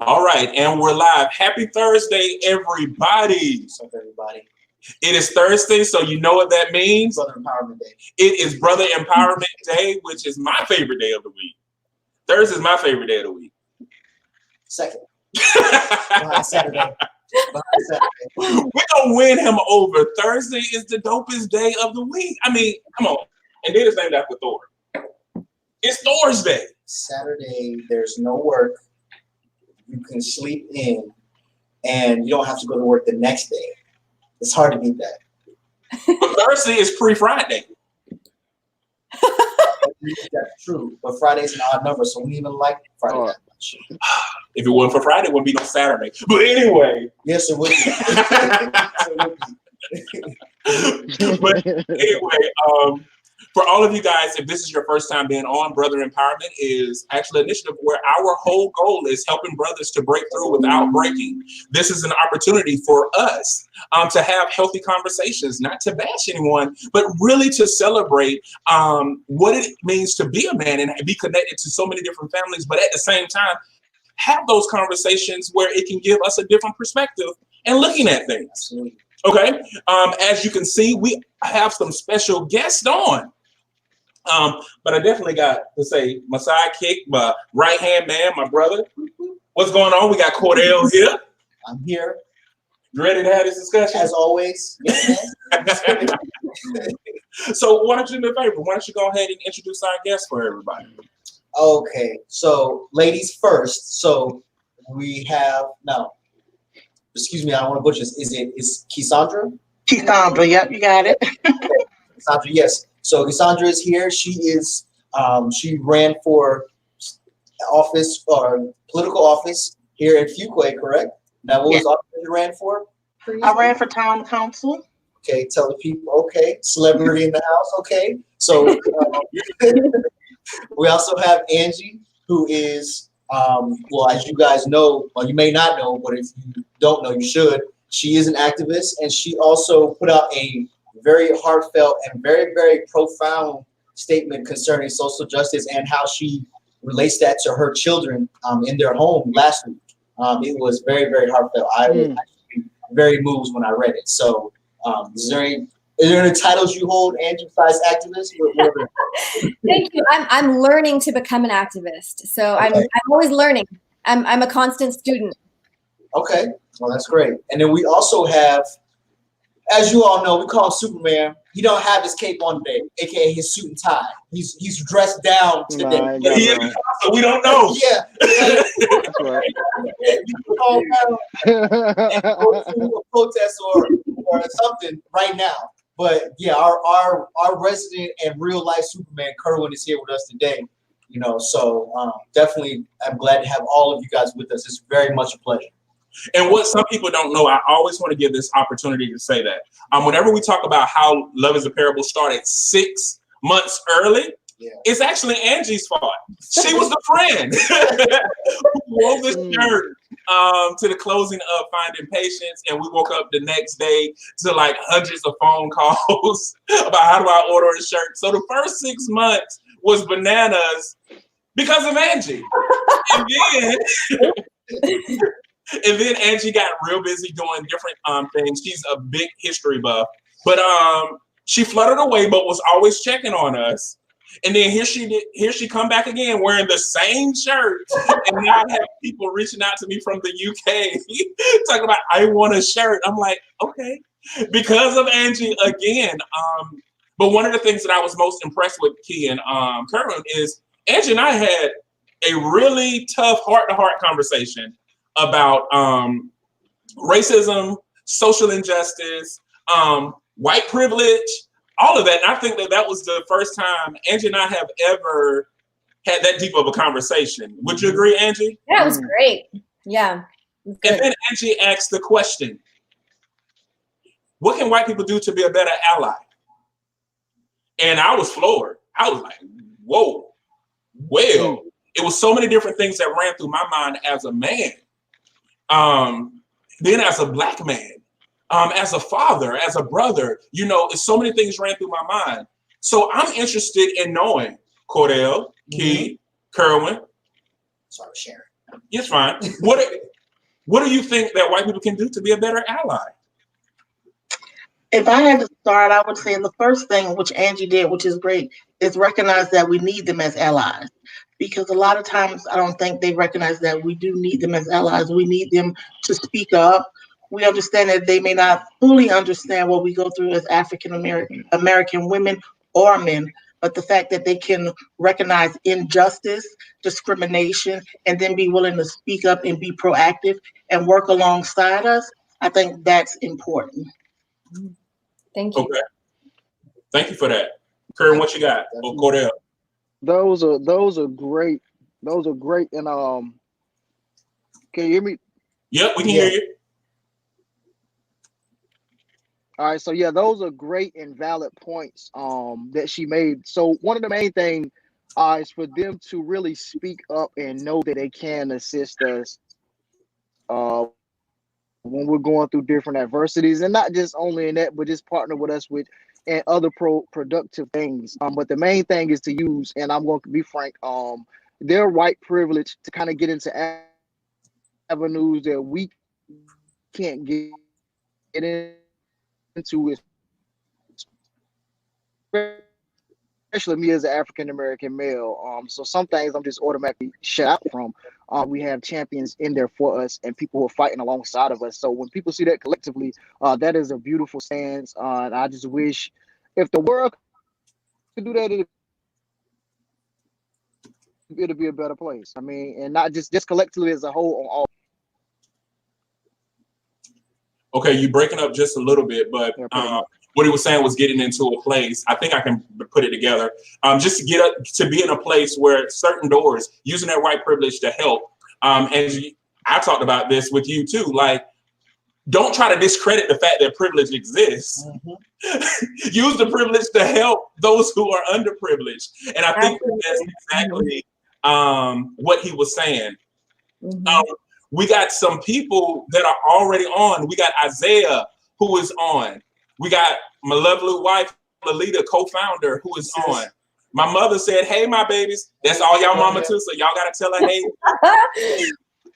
All right, and we're live. Happy Thursday, everybody. What's up, everybody? It is Thursday, so you know what that means. Brother Empowerment Day. It is Brother Empowerment Day, which is my favorite day of the week. Thursday is my favorite day of the week. Second. Behind Saturday. We're going to win him over. Thursday is the dopest day of the week. I mean, come on. And then it's named after Thor. It's Thor's Day. Saturday, there's no work. You can sleep in, and you don't have to go to work the next day. It's hard to beat that. But Thursday is pre-Friday. That's true. But Friday's an odd number, so we even like Friday that much. If it wasn't for Friday, it wouldn't be no Saturday. But anyway. Yes, it would be. But anyway, for all of you guys, if this is your first time being on, Brother Empowerment is actually an initiative where our whole goal is helping brothers to break through without breaking. This is an opportunity for us to have healthy conversations, not to bash anyone, but really to celebrate what it means to be a man and be connected to so many different families, but at the same time, have those conversations where it can give us a different perspective and looking at things. Absolutely. Okay, as you can see, we have some special guests on. But I definitely got to say my sidekick, my right-hand man, my brother. What's going on? We got Cordell here. I'm here. You ready to have this discussion? As always. Yes, So why don't you do me a favor? Why don't you go ahead and introduce our guests for everybody? Okay, so ladies first. So we have now. Excuse me, I don't want to butcher this. Is Cassandra? Cassandra, yep, you got it. Cassandra, yes. So Cassandra is here. She is she ran for office or political office here in Fuquay, correct? Now what was the office you ran for? I ran for town council. Okay, tell the people, okay. Celebrity in the house, okay. So we also have Angie, who is well, as you guys know, well, you may not know, but if you don't know, you should. She is an activist, and she also put out a very heartfelt and very, very profound statement concerning social justice and how she relates that to her children in their home last week. It was very, very heartfelt. I was actually very moved when I read it. So is there any titles you hold, Angie, besides activist? Thank you. I'm learning to become an activist. So I'm always learning. I'm a constant student. Okay, well, that's great. And then we also have, as you all know, we call him Superman. He don't have his cape on today, aka his suit and tie. He's dressed down today. So we don't know. Yeah. That's right. A protest or something right now. But yeah, our resident and real life Superman, Kerwin, is here with us today. You know, so definitely I'm glad to have all of you guys with us. It's very much a pleasure. And what some people don't know, I always want to give this opportunity to say that. Whenever we talk about how Love is a Parable started 6 months early, it's actually Angie's fault. She was the friend who wore the shirt to the closing of Finding Patience, and we woke up the next day to like hundreds of phone calls about how do I order a shirt. So the first 6 months was bananas because of Angie. And then Angie got real busy doing different things. She's a big history buff, but she fluttered away, but was always checking on us. And then here she come back again wearing the same shirt, and now I have people reaching out to me from the UK talking about I want a shirt. I'm like, okay, because of Angie again. But one of the things that I was most impressed with Key and Kerwin is Angie and I had a really tough heart-to-heart conversation about racism, social injustice, white privilege, all of that. And I think that was the first time Angie and I have ever had that deep of a conversation. Would you agree, Angie? Yeah, it was great. Yeah. And then Angie asked the question, what can white people do to be a better ally? And I was floored. I was like, whoa, well, it was so many different things that ran through my mind as a man. Then as a Black man, as a father, as a brother, you know, so many things ran through my mind. So I'm interested in knowing, Cordell, Key, Kerwin, Sorry, Sharon. It's fine. What do you think that white people can do to be a better ally? If I had to start, I would say the first thing, which Angie did, which is great, is recognize that we need them as allies. Because a lot of times I don't think they recognize that we do need them as allies. We need them to speak up. We understand that they may not fully understand what we go through as African American women or men, but the fact that they can recognize injustice, discrimination, and then be willing to speak up and be proactive and work alongside us, I think that's important. Thank you. Okay. Thank you for that. Karen, what you got? Oh, Cordell. Those are great. Those are great. And can you hear me? Yep, we can hear you. All right, so yeah, those are great and valid points that she made. So one of the main things is for them to really speak up and know that they can assist us when we're going through different adversities, and not just only in that, but just partner with us with and other productive things. But the main thing is to use, and I'm going to be frank, their white privilege to kind of get into avenues that we can't get into, especially me as an African American male. So some things I'm just automatically shut out from. We have champions in there for us and people who are fighting alongside of us. So when people see that collectively, that is a beautiful stance. And I just wish if the world could do that, it'd be a better place. I mean, and not just collectively as a whole on all. Okay, you breaking up just a little bit, but what he was saying was getting into a place. I think I can put it together. Just to get up to be in a place where certain doors, using that white privilege to help. And I talked about this with you too. Like, don't try to discredit the fact that privilege exists. Mm-hmm. Use the privilege to help those who are underprivileged. And I think that's exactly what he was saying. Mm-hmm. We got some people that are already on. We got Isaiah, who is on. We got my lovely wife, Lalita, co-founder, who is on. My mother said, hey, my babies. That's all y'all mama too, so y'all got to tell her, hey.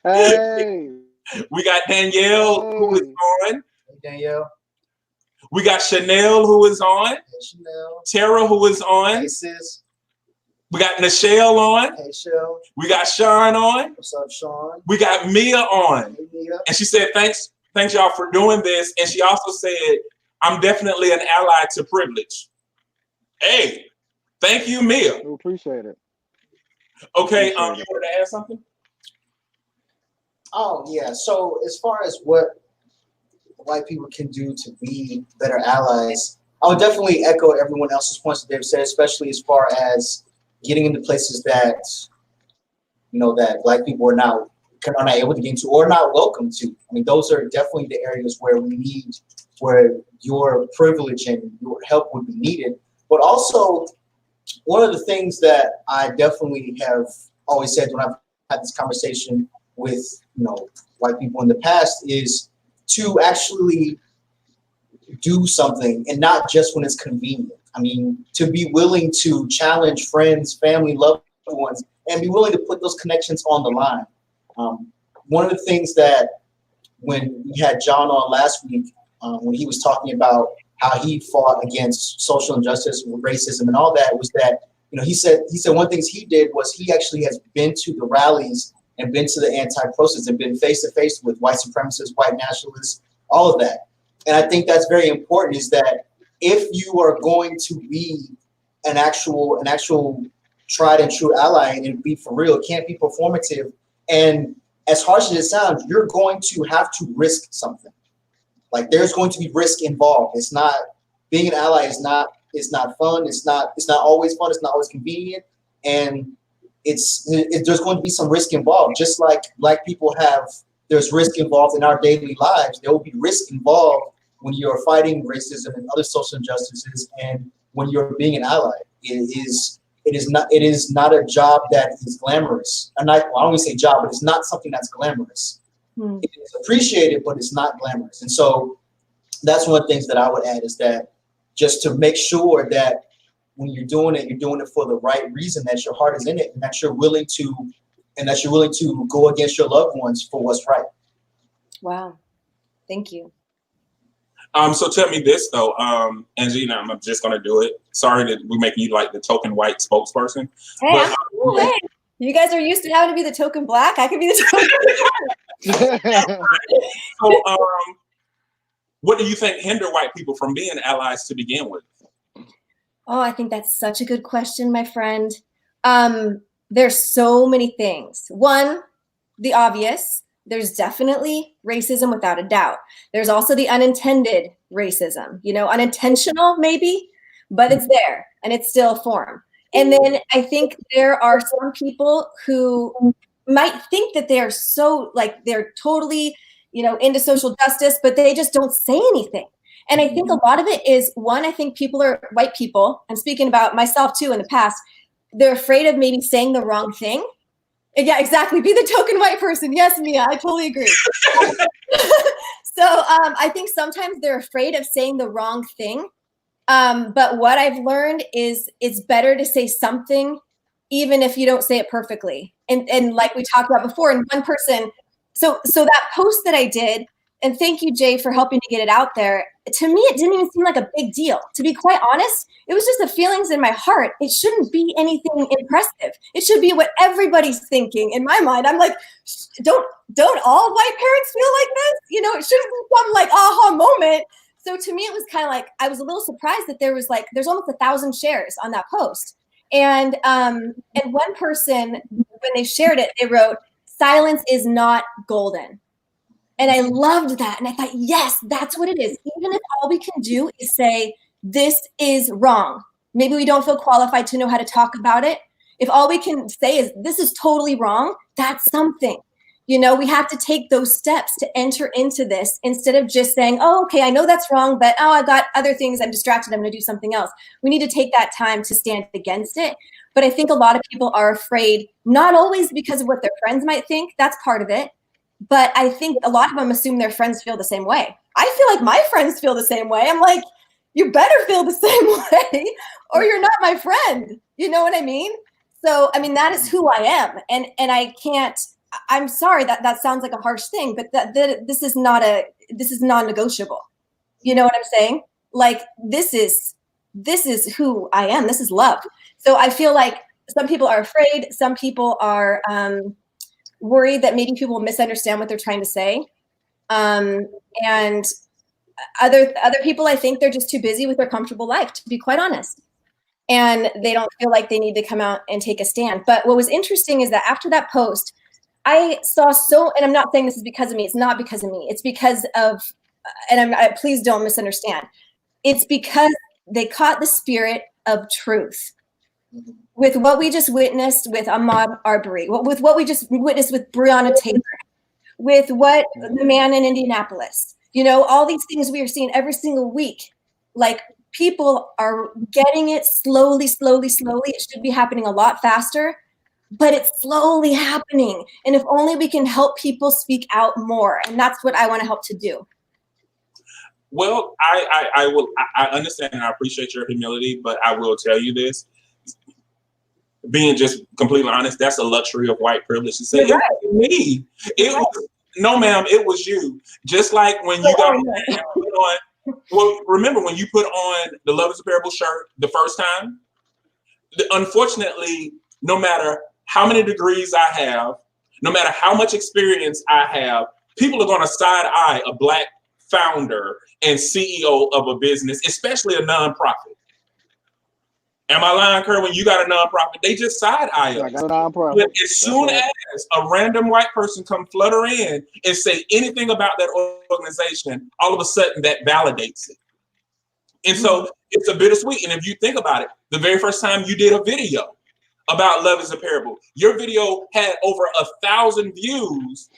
Hey. We got Danielle, who is on. Hey, Danielle. We got Chanel, who is on. Hey, Chanel. Tara, who is on. Hey, sis. We got Nichelle on. Hey, Shell. We got Sean on. What's up, Sean? We got Mia on. Hey, Mia. And she said, thanks y'all for doing this. And she also said, I'm definitely an ally to privilege. Hey, thank you, Mia. We appreciate it. Okay, you wanted to add something? Oh, yeah. So as far as what white people can do to be better allies, I would definitely echo everyone else's points that they've said, especially as far as getting into places that, you know, that black people are not able to get into or not welcome to. I mean, those are definitely the areas where we need, where your privilege and your help would be needed. But also, one of the things that I definitely have always said when I've had this conversation with, you know, white people in the past is to actually do something and not just when it's convenient. I mean, to be willing to challenge friends, family, loved ones, and be willing to put those connections on the line. One of the things that when we had John on last week, when he was talking about how he fought against social injustice, racism, and all that, was that, you know, he said one of the things he did was he actually has been to the rallies and been to the anti-protests and been face to face with white supremacists, white nationalists, all of that. And I think that's very important, is that if you are going to be an actual tried and true ally and be for real, it can't be performative. And as harsh as it sounds, you're going to have to risk something. Like, there's going to be risk involved. It's not, being an ally is not fun. It's not always fun. It's not always convenient. And there's going to be some risk involved. Just like black people there's risk involved in our daily lives. There will be risk involved when you're fighting racism and other social injustices, and when you're being an ally. It is not a job that is glamorous. I don't want to say job, but it's not something that's glamorous. It is appreciated, but it's not glamorous. And so that's one of the things that I would add, is that just to make sure that when you're doing it for the right reason, that your heart is in it, and that you're willing to and that you're willing to go against your loved ones for what's right. Wow. Thank you. So tell me this though, Angie, I'm just gonna do it. Sorry that we're making you like the token white spokesperson. Hey, But, no way. You guys are used to having to be the token black. I can be the token black. so, what do you think hinder white people from being allies to begin with? Oh, I think that's such a good question, my friend. There's so many things. One, the obvious. There's definitely racism without a doubt. There's also the unintended racism, unintentional maybe, but it's there and it's still a form. And then I think there are some people who might think that they are so they're totally, into social justice, but they just don't say anything. And I think a lot of it is, one, I think white people, I'm speaking about myself too in the past, they're afraid of maybe saying the wrong thing. Yeah, exactly. Be the token white person. Yes, Mia, I totally agree. So I think sometimes they're afraid of saying the wrong thing. But what I've learned is it's better to say something, even if you don't say it perfectly. And like we talked about before, and one person, so that post that I did, and thank you, Jay, for helping to get it out there. To me, it didn't even seem like a big deal. To be quite honest, it was just the feelings in my heart. It shouldn't be anything impressive. It should be what everybody's thinking. In my mind, I'm like, don't all white parents feel like this? It shouldn't be some like aha moment. So to me, it was kind of like, I was a little surprised that there's almost 1,000 shares on that post. And one person, when they shared it, they wrote, "Silence is not golden." And I loved that. And I thought, yes, that's what it is. Even if all we can do is say, this is wrong. Maybe we don't feel qualified to know how to talk about it. If all we can say is, this is totally wrong, that's something. We have to take those steps to enter into this instead of just saying, oh, okay, I know that's wrong, but I've got other things. I'm distracted. I'm going to do something else. We need to take that time to stand against it. But I think a lot of people are afraid, not always because of what their friends might think. That's part of it. But I think a lot of them assume their friends feel the same way. I feel like my friends feel the same way. I'm like, you better feel the same way or you're not my friend. You know what I mean? So, that is who I am. And I can't, I'm sorry that sounds like a harsh thing, but this is non-negotiable. You know what I'm saying? Like, this is who I am. This is love. So I feel like some people are afraid. Some people are, worried that maybe people will misunderstand what they're trying to say. And other people, I think they're just too busy with their comfortable life, to be quite honest. And they don't feel like they need to come out and take a stand. But what was interesting is that after that post, I saw and I'm not saying this is because of me. It's not because of me. It's because of, and please don't misunderstand. It's because they caught the spirit of truth. With what we just witnessed with Ahmaud Arbery, with what we just witnessed with Breonna Taylor, with what the man in Indianapolis, all these things we are seeing every single week, like people are getting it slowly. It should be happening a lot faster, but it's slowly happening. And if only we can help people speak out more. And that's what I want to help to do. Well, I understand and I appreciate your humility, but I will tell you this. Being just completely honest, that's a luxury of white privilege to say, it was me. No, ma'am, it was you. Just like when you got on, well, remember when you put on the Love is a Parable shirt the first time? Unfortunately, no matter how many degrees I have, no matter how much experience I have, people are going to side eye a Black founder and CEO of a business, especially a nonprofit. Am I lying, Kerr? When you got a nonprofit, they just side eye us. But as soon as a random white person come flutter in and say anything about that organization, all of a sudden that validates it. And so it's a bittersweet. And if you think about it, the very first time you did a video about Love is a Parable, your video had over 1,000 views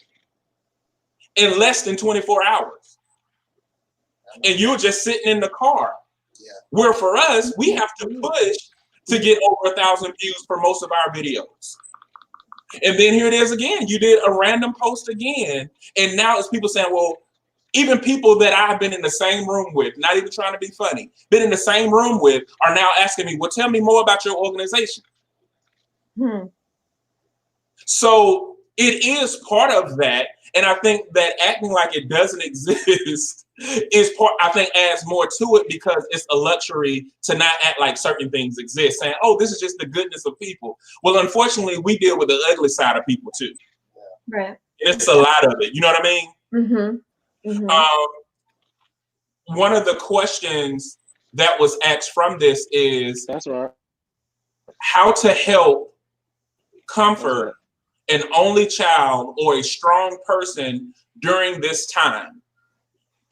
in less than 24 hours. And you were just sitting in the car. Where for us, we have to push to get over 1,000 views for most of our videos. And then here it is again. You did a random post again. And now it's people saying, well, even people that I've been in the same room with, not even trying to be funny, been in the same room with, are now asking me, well, tell me more about your organization. So it is part of that. And I think that acting like it doesn't exist is part, I think, adds more to it because it's a luxury to not act like certain things exist, saying, oh, this is just the goodness of people. Well, unfortunately, we deal with the ugly side of people too. Right. And it's a lot of it. You know what I mean? Mm-hmm. Mm-hmm. One of the questions that was asked from this is That's right. how to help comfort an only child or a strong person during this time,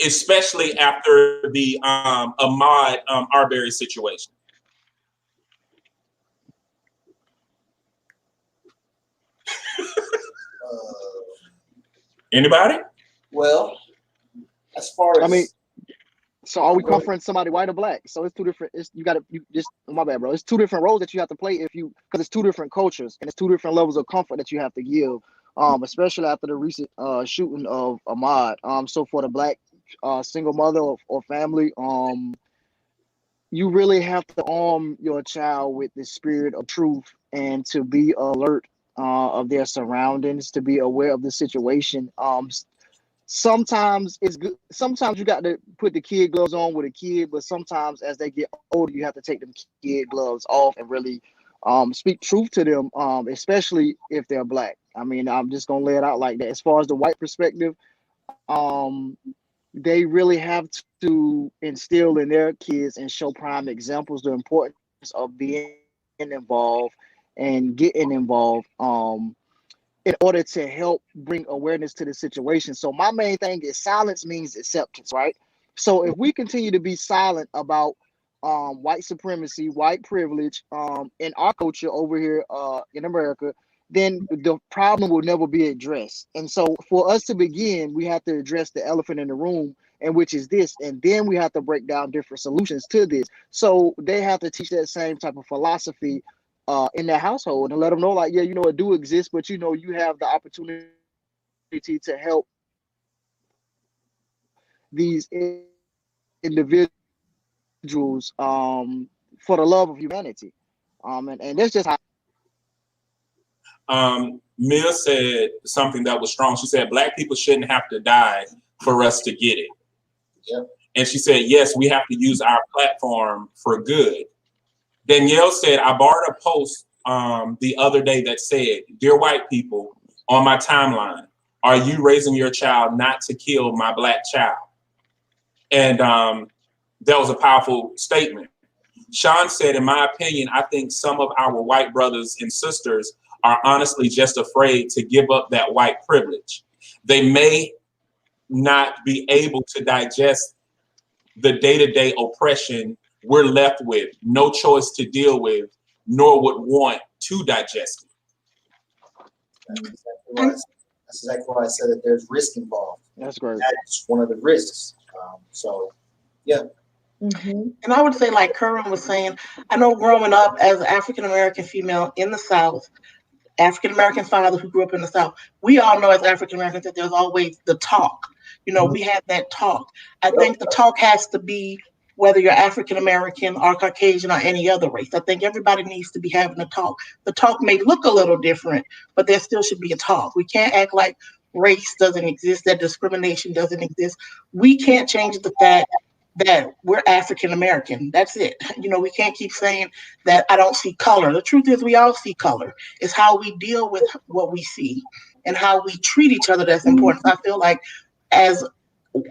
especially after the Ahmaud Arbery situation. Anybody? Well, as far as I mean, so are we comforting somebody white or black? So it's two different. My bad, bro. It's two different roles that you have to play because it's two different cultures and it's two different levels of comfort that you have to give. Especially after the recent shooting of Ahmaud. So for the black single mother or family, you really have to arm your child with the spirit of truth and to be alert of their surroundings, to be aware of the situation. Sometimes it's good. Sometimes you got to put the kid gloves on with a kid, but sometimes as they get older, you have to take them kid gloves off and really speak truth to them, especially if they're black. I mean, I'm just gonna lay it out like that. As far as the white perspective, they really have to instill in their kids and show prime examples the importance of being involved and getting involved. In order to help bring awareness to the situation. So my main thing is silence means acceptance, right? So if we continue to be silent about white supremacy, white privilege in our culture over here in America, then the problem will never be addressed. And so for us to begin, we have to address the elephant in the room, and which is this, and then we have to break down different solutions to this. So they have to teach that same type of philosophy in their household and let them know, like, yeah, you know, it do exist, but you know, you have the opportunity to help these individuals for the love of humanity. And that's just how. Mia said something that was strong. She said, Black people shouldn't have to die for us to get it. Yep. And she said, yes, we have to use our platform for good. Danielle said, I borrowed a post the other day that said, dear white people, on my timeline, are you raising your child not to kill my Black child? And that was a powerful statement. Sean said, in my opinion, I think some of our white brothers and sisters are honestly just afraid to give up that white privilege. They may not be able to digest the day-to-day oppression we're left with, no choice to deal with, nor would want to digest it. That's exactly why I said that there's risk involved. That's great. That's one of the risks. Yeah. Mm-hmm. And I would say, like Curran was saying, I know growing up as an African-American female in the South, African-American father who grew up in the South, we all know as African-Americans that there's always the talk. You know, we have that talk. I think the talk has to be whether you're African-American or Caucasian or any other race. I think everybody needs to be having a talk. The talk may look a little different, but there still should be a talk. We can't act like race doesn't exist, that discrimination doesn't exist. We can't change the fact that we're African American. That's it. You know, we can't keep saying that I don't see color. The truth is we all see color. It's how we deal with what we see and how we treat each other that's important. I feel like as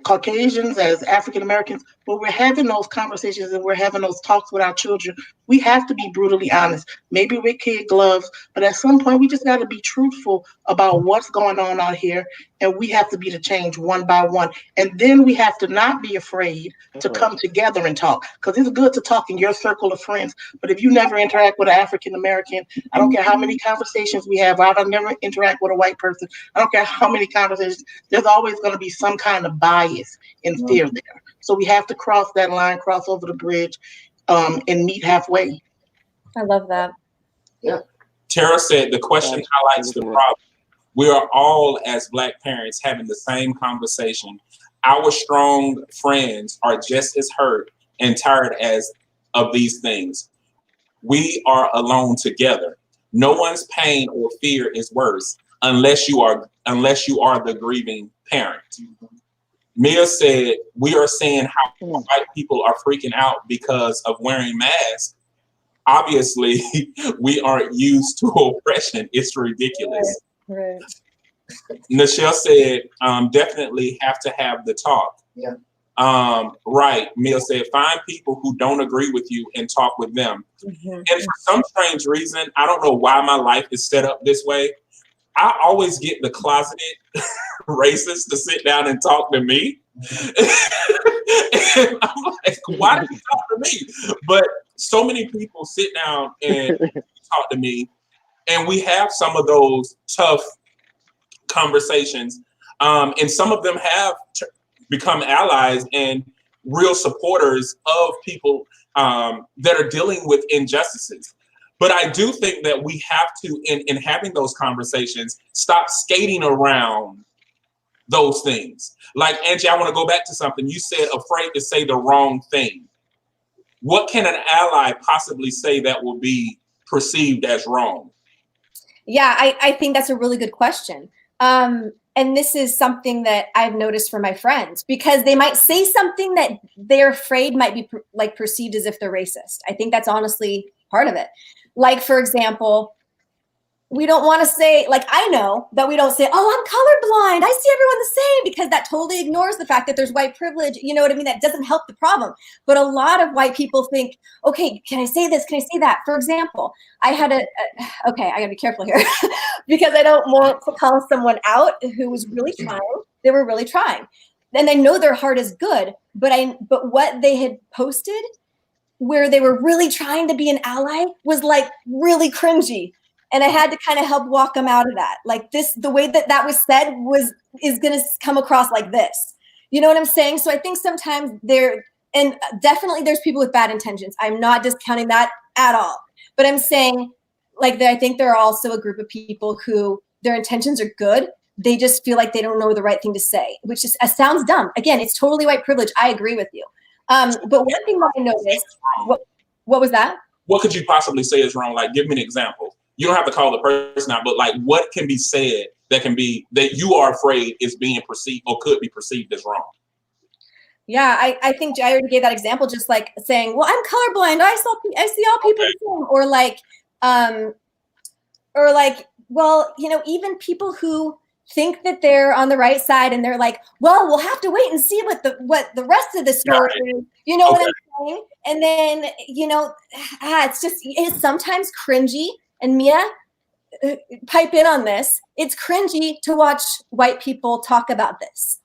Caucasians, as African Americans, when we're having those conversations and we're having those talks with our children, we have to be brutally honest, maybe with kid gloves, but at some point we just got to be truthful about what's going on out here, and we have to be the change one by one. And then we have to not be afraid to come together and talk, because it's good to talk in your circle of friends, but if you never interact with an African American, I don't care how many conversations we have, I never interact with a white person, I don't care how many conversations, there's always going to be some kind of bias and fear there. So we have to cross that line, cross over the bridge, and meet halfway. I love that. Yeah. Tara said the question highlights the problem. We are all, as Black parents, having the same conversation. Our strong friends are just as hurt and tired of these things. We are alone together. No one's pain or fear is worse unless you are the grieving parent. Mia said, we are seeing how white people are freaking out because of wearing masks. Obviously, we aren't used to oppression. It's ridiculous. Right. Nichelle said, definitely have to have the talk. Yeah. Right. Mia said, find people who don't agree with you and talk with them. Mm-hmm. And for some strange reason, I don't know why my life is set up this way. I always get the closeted racist to sit down and talk to me. And I'm like, why do you talk to me? But so many people sit down and talk to me, and we have some of those tough conversations. And some of them have become allies and real supporters of people that are dealing with injustices. But I do think that we have to, in having those conversations, stop skating around those things. Like, Angie, I want to go back to something. You said afraid to say the wrong thing. What can an ally possibly say that will be perceived as wrong? Yeah, I think that's a really good question. And this is something that I've noticed for my friends, because they might say something that they're afraid might be like perceived as if they're racist. I think that's honestly part of it. Like, for example, we don't want to say, like, I know that we don't say, oh, I'm colorblind, I see everyone the same, because that totally ignores the fact that there's white privilege. You know what I mean? That doesn't help the problem. But a lot of white people think, okay, can I say this? Can I say that? For example, I had okay, I gotta be careful here because I don't want to call someone out who was really trying. They were really trying. And I know their heart is good, but what they had posted where they were really trying to be an ally was like really cringy. And I had to kind of help walk them out of that. Like this, the way that was said is going to come across like this. You know what I'm saying? So I think sometimes and definitely there's people with bad intentions. I'm not discounting that at all. But I'm saying, like, I think there are also a group of people who their intentions are good. They just feel like they don't know the right thing to say, which is sounds dumb. Again, it's totally white privilege. I agree with you. But one thing that I noticed, what was that? What could you possibly say is wrong? Like, give me an example. You don't have to call the person out, but like, what can be said that you are afraid is being perceived or could be perceived as wrong? Yeah, I think I already gave that example, just like saying, well, I'm colorblind. I see all people the same. Or like, well, you know, even people who think that they're on the right side and they're like, well, we'll have to wait and see what the rest of the story is. You know what I'm saying? And then, you know, it's sometimes cringy. And Mia, pipe in on this. It's cringy to watch white people talk about this.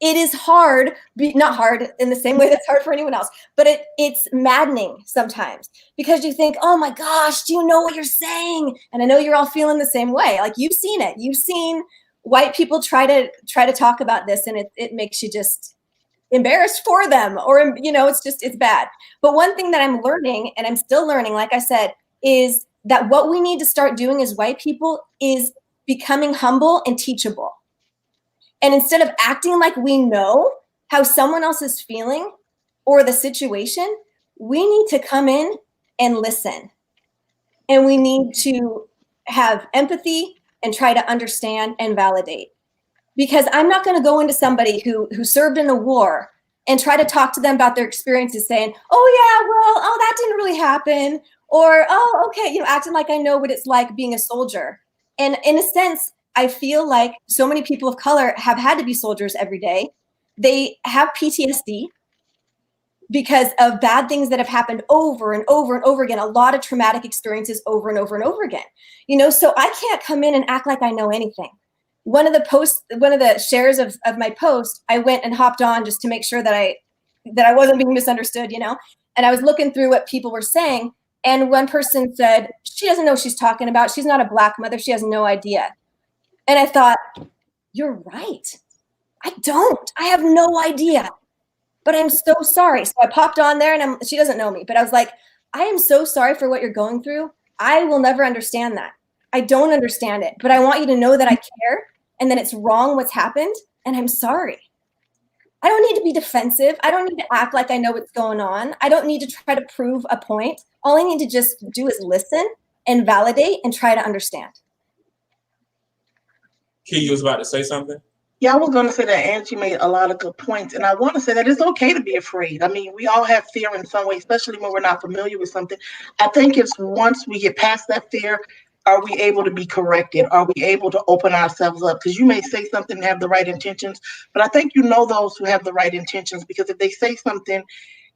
It is hard, not hard in the same way that's hard for anyone else, but it's maddening sometimes because you think, oh my gosh, do you know what you're saying? And I know you're all feeling the same way. Like, you've seen it. You've seen white people try to talk about this, and it makes you just embarrassed for them, or, you know, it's bad. But one thing that I'm learning, and I'm still learning, like I said, is that what we need to start doing as white people is becoming humble and teachable. And instead of acting like we know how someone else is feeling or the situation, we need to come in and listen. And we need to have empathy and try to understand and validate. Because I'm not going to go into somebody who served in a war and try to talk to them about their experiences saying, oh yeah, well, that didn't really happen. Or, oh, okay, you know, acting like I know what it's like being a soldier. And in a sense, I feel like so many people of color have had to be soldiers every day. They have PTSD because of bad things that have happened over and over and over again, a lot of traumatic experiences over and over and over again. You know, so I can't come in and act like I know anything. One of the shares of my post, I went and hopped on just to make sure that I wasn't being misunderstood, you know, and I was looking through what people were saying. And one person said, she doesn't know what she's talking about. She's not a Black mother. She has no idea. And I thought, you're right. I don't. I have no idea. But I'm so sorry. So I popped on there, and she doesn't know me. But I was like, I am so sorry for what you're going through. I will never understand that. I don't understand it. But I want you to know that I care, and that it's wrong what's happened. And I'm sorry. I don't need to be defensive. I don't need to act like I know what's going on. I don't need to try to prove a point. All I need to just do is listen and validate and try to understand. Key, you was about to say something? Yeah, I was going to say that Angie made a lot of good points. And I want to say that it's okay to be afraid. I mean, we all have fear in some way, especially when we're not familiar with something. I think it's once we get past that fear, are we able to be corrected? Are we able to open ourselves up? Because you may say something and have the right intentions, but I think you know those who have the right intentions, because if they say something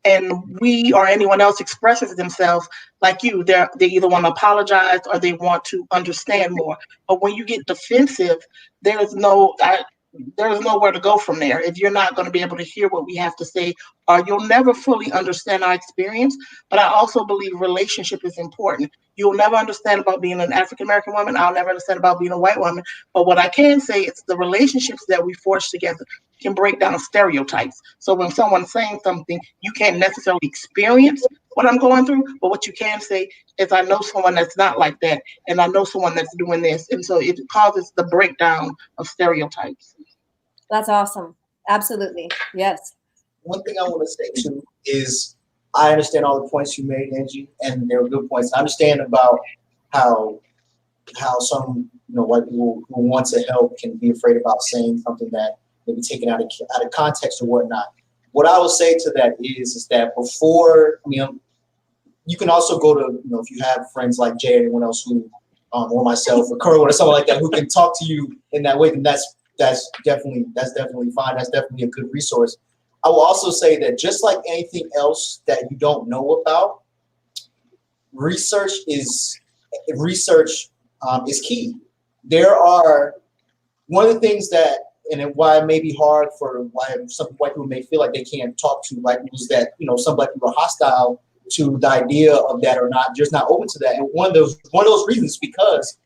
and we or anyone else expresses themselves like you, they either want to apologize or they want to understand more. But when you get defensive, there's nowhere to go from there if you're not going to be able to hear what we have to say, or you'll never fully understand our experience. But I also believe relationship is important. You'll never understand about being an African American woman. I'll never understand about being a white woman. But what I can say is the relationships that we forge together can break down stereotypes. So when someone's saying something, you can't necessarily experience what I'm going through, but what you can say is, I know someone that's not like that, and I know someone that's doing this. And so it causes the breakdown of stereotypes. That's awesome. Absolutely. Yes. One thing I want to say too is I understand all the points you made, Angie, and they were good points. I understand about how some white people who want to help can be afraid about saying something that may be taken out of context or whatnot. What I will say to that is that before, you can also go to, if you have friends like Jay or anyone else who, or myself or Kerwin or someone like that who can talk to you in that way, then that's definitely fine. That's definitely a good resource. I will also say that just like anything else that you don't know about, research is key. There are one of the things that, and why it may be hard for why some white people may feel like they can't talk to black people, is that some black people are hostile to the idea of that, or just not open to that. And one of those reasons, because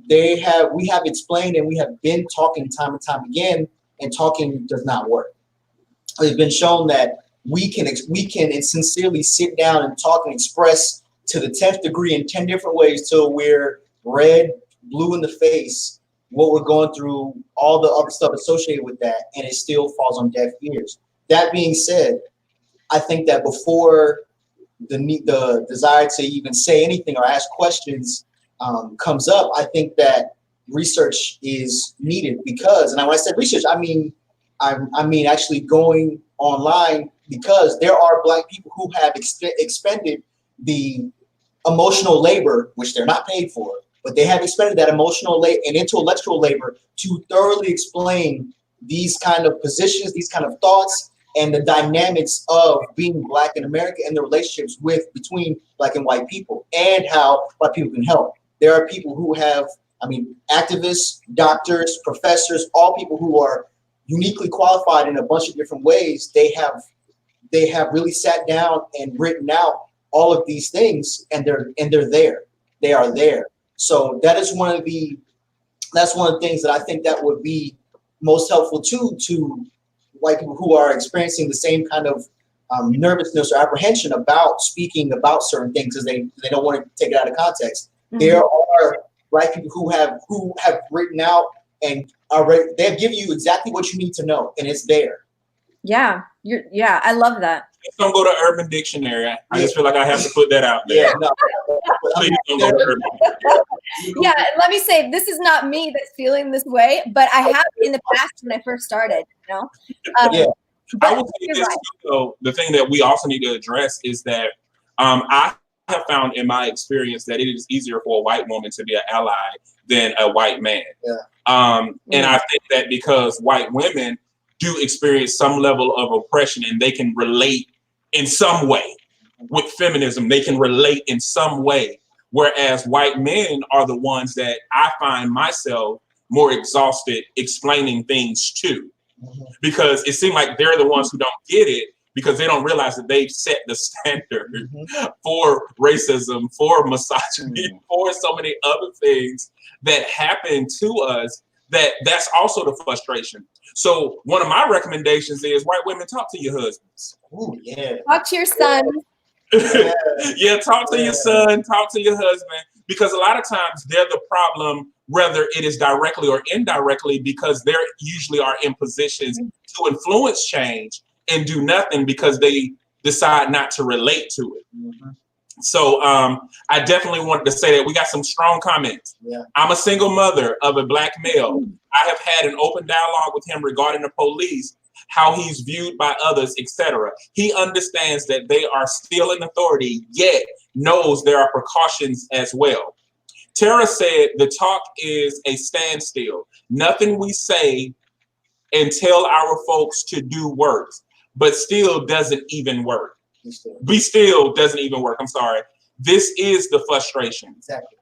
we have explained and we have been talking time and time again, and talking does not work. It's been shown that we can sincerely sit down and talk and express to the 10th degree in 10 different ways till we're red, blue in the face, what we're going through, all the other stuff associated with that, and it still falls on deaf ears. That being said, I think that before the desire to even say anything or ask questions comes up, I think that research is needed, because, and when I said research, I mean actually going online, because there are black people who have expended the emotional labor, which they're not paid for, but they have expended that emotional and intellectual labor to thoroughly explain these kind of positions, these kind of thoughts, and the dynamics of being black in America and the relationships between black and white people, and how white people can help. There are people who have, activists, doctors, professors, all people who are uniquely qualified in a bunch of different ways. They have really sat down and written out all of these things, and they're there. They are there. So that's one of the things that I think that would be most helpful to white people who are experiencing the same kind of nervousness or apprehension about speaking about certain things, because they don't want to take it out of context. Mm-hmm. There are black people who have written out and they have given you exactly what you need to know, and it's there. Yeah, I love that. Please don't go to Urban Dictionary. I just feel like I have to put that out there. Yeah, no. Please don't go to Urban Dictionary. Yeah, let me say, this is not me that's feeling this way, but I have in the past when I first started, Yeah. I will say this too, though. The thing that we also need to address is that I have found in my experience that it is easier for a white woman to be an ally than a white man. Yeah. And I think that because white women do experience some level of oppression, and they can relate in some way with feminism, they can relate in some way. Whereas white men are the ones that I find myself more exhausted explaining things to, because it seems like they're the ones who don't get it, because they don't realize that they've set the standard for racism, for misogyny, for so many other things that happen to us. That's also the frustration. So one of my recommendations is, white women, talk to your husbands. Ooh, yeah. Talk to your son. Yeah, talk to your son, talk to your husband, because a lot of times they're the problem, whether it is directly or indirectly, because they usually are in positions to influence change and do nothing because they decide not to relate to it. So I definitely wanted to say that we got some strong comments. Yeah. I'm a single mother of a Black male. I have had an open dialogue with him regarding the police, how he's viewed by others, etc. He understands that they are still in authority, yet knows there are precautions as well. Tara said the talk is a standstill. Nothing we say and tell our folks to do works, but still doesn't even work. Be still doesn't even work. I'm sorry. This is the frustration. Exactly.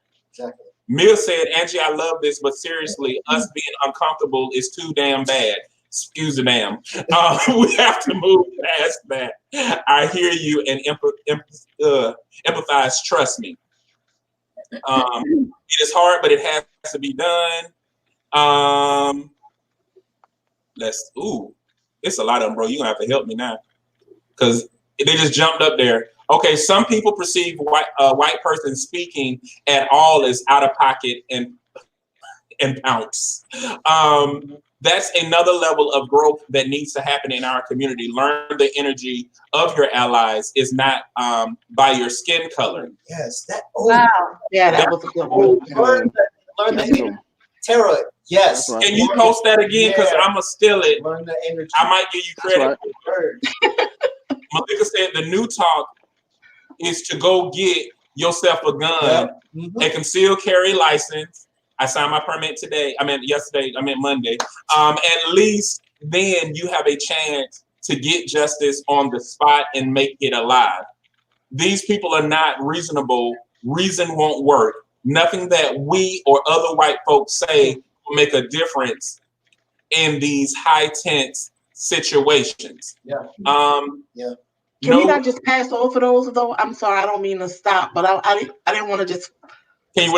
Mia said, Angie, I love this, but seriously, us being uncomfortable is too damn bad. Excuse the damn. We have to move past that. I hear you and empathize. Trust me. It is hard, but it has to be done. It's a lot of them, bro. You're gonna have to help me now, because they just jumped up there. Okay, some people perceive white person speaking at all as out of pocket and pounce. That's another level of growth that needs to happen in our community. Learn the energy of your allies is not by your skin color. Yes. Wow. Yeah, that was a good one. Learn the Tara, yes. Right. Can you post that again? Because I'm going to steal it. Learn the energy. I might give you credit. Right. Malika said the new talk is to go get yourself a gun, a concealed carry license. I signed my permit today. I meant yesterday. I meant Monday. At least then you have a chance to get justice on the spot and make it alive. These people are not reasonable. Reason won't work. Nothing that we or other white folks say will make a difference in these high tense situations. Yeah. Can we not just pass over those though? I'm sorry, I don't mean to stop, but I didn't want to just. Can you?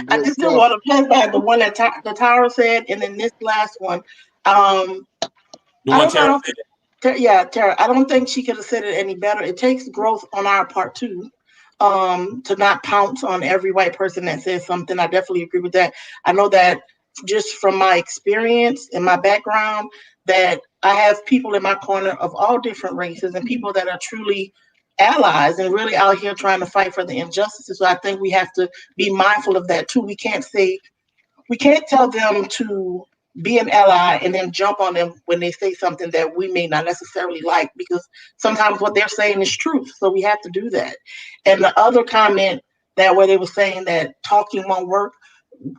I just didn't want to pass by the one that the Tara said, and then this last one. The one Tara said. Yeah, Tara. I don't think she could have said it any better. It takes growth on our part too, to not pounce on every white person that says something. I definitely agree with that. I know that just from my experience and my background, that I have people in my corner of all different races and people that are truly allies and really out here trying to fight for the injustices. So I think we have to be mindful of that too. We can't tell them to be an ally and then jump on them when they say something that we may not necessarily like, because sometimes what they're saying is truth. So we have to do that. And the other comment that where they were saying that talking won't work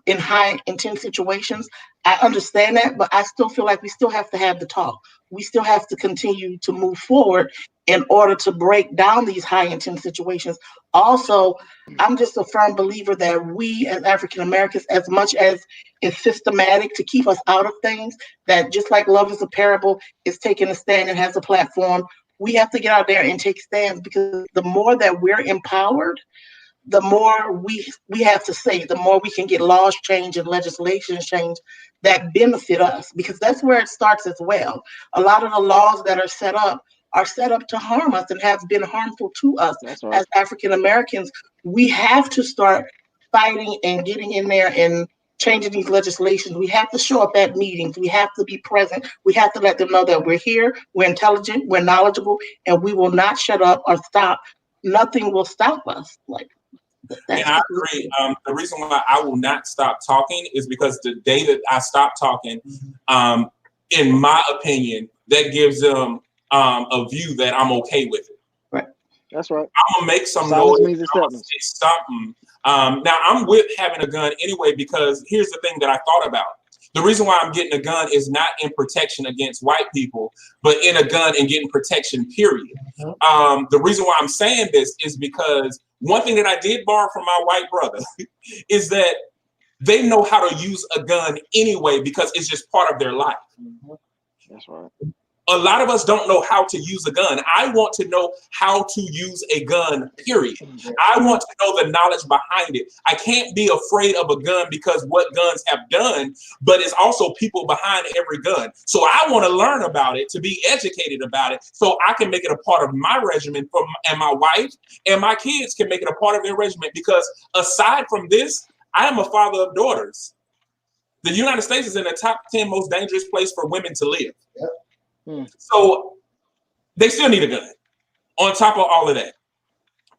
in high intense situations, I understand that, but I still feel like we still have to have the talk. We still have to continue to move forward in order to break down these high intense situations. Also, I'm just a firm believer that we as African Americans, as much as it's systematic to keep us out of things, that just like Love is a Parable is taking a stand and has a platform, we have to get out there and take stands, because the more that we're empowered, the more we have to say, the more we can get laws changed and legislation changed that benefit us, because that's where it starts as well. A lot of the laws that are set up to harm us and have been harmful to us as African Americans. We have to start fighting and getting in there and changing these legislations. We have to show up at meetings. We have to be present. We have to let them know that we're here, we're intelligent, we're knowledgeable, and we will not shut up or stop. Nothing will stop us. And I agree. The reason why I will not stop talking is because the day that I stop talking, in my opinion, that gives them a view that I'm okay with it. Right. That's right. I'm gonna make some noise. I'm gonna say something. Now I'm with having a gun anyway, because here's the thing that I thought about. The reason why I'm getting a gun is not in protection against white people, but in a gun and getting protection, period. The reason why I'm saying this is because one thing that I did borrow from my white brother is that they know how to use a gun anyway, because it's just part of their life. That's right. A lot of us don't know how to use a gun. I want to know how to use a gun, period. I want to know the knowledge behind it. I can't be afraid of a gun because what guns have done, but it's also people behind every gun. So I want to learn about it, to be educated about it, so I can make it a part of my regimen, and my wife and my kids can make it a part of their regimen. Because aside from this, I am a father of daughters. The United States is in the top 10 most dangerous place for women to live. Yep. So they still need a gun on top of all of that.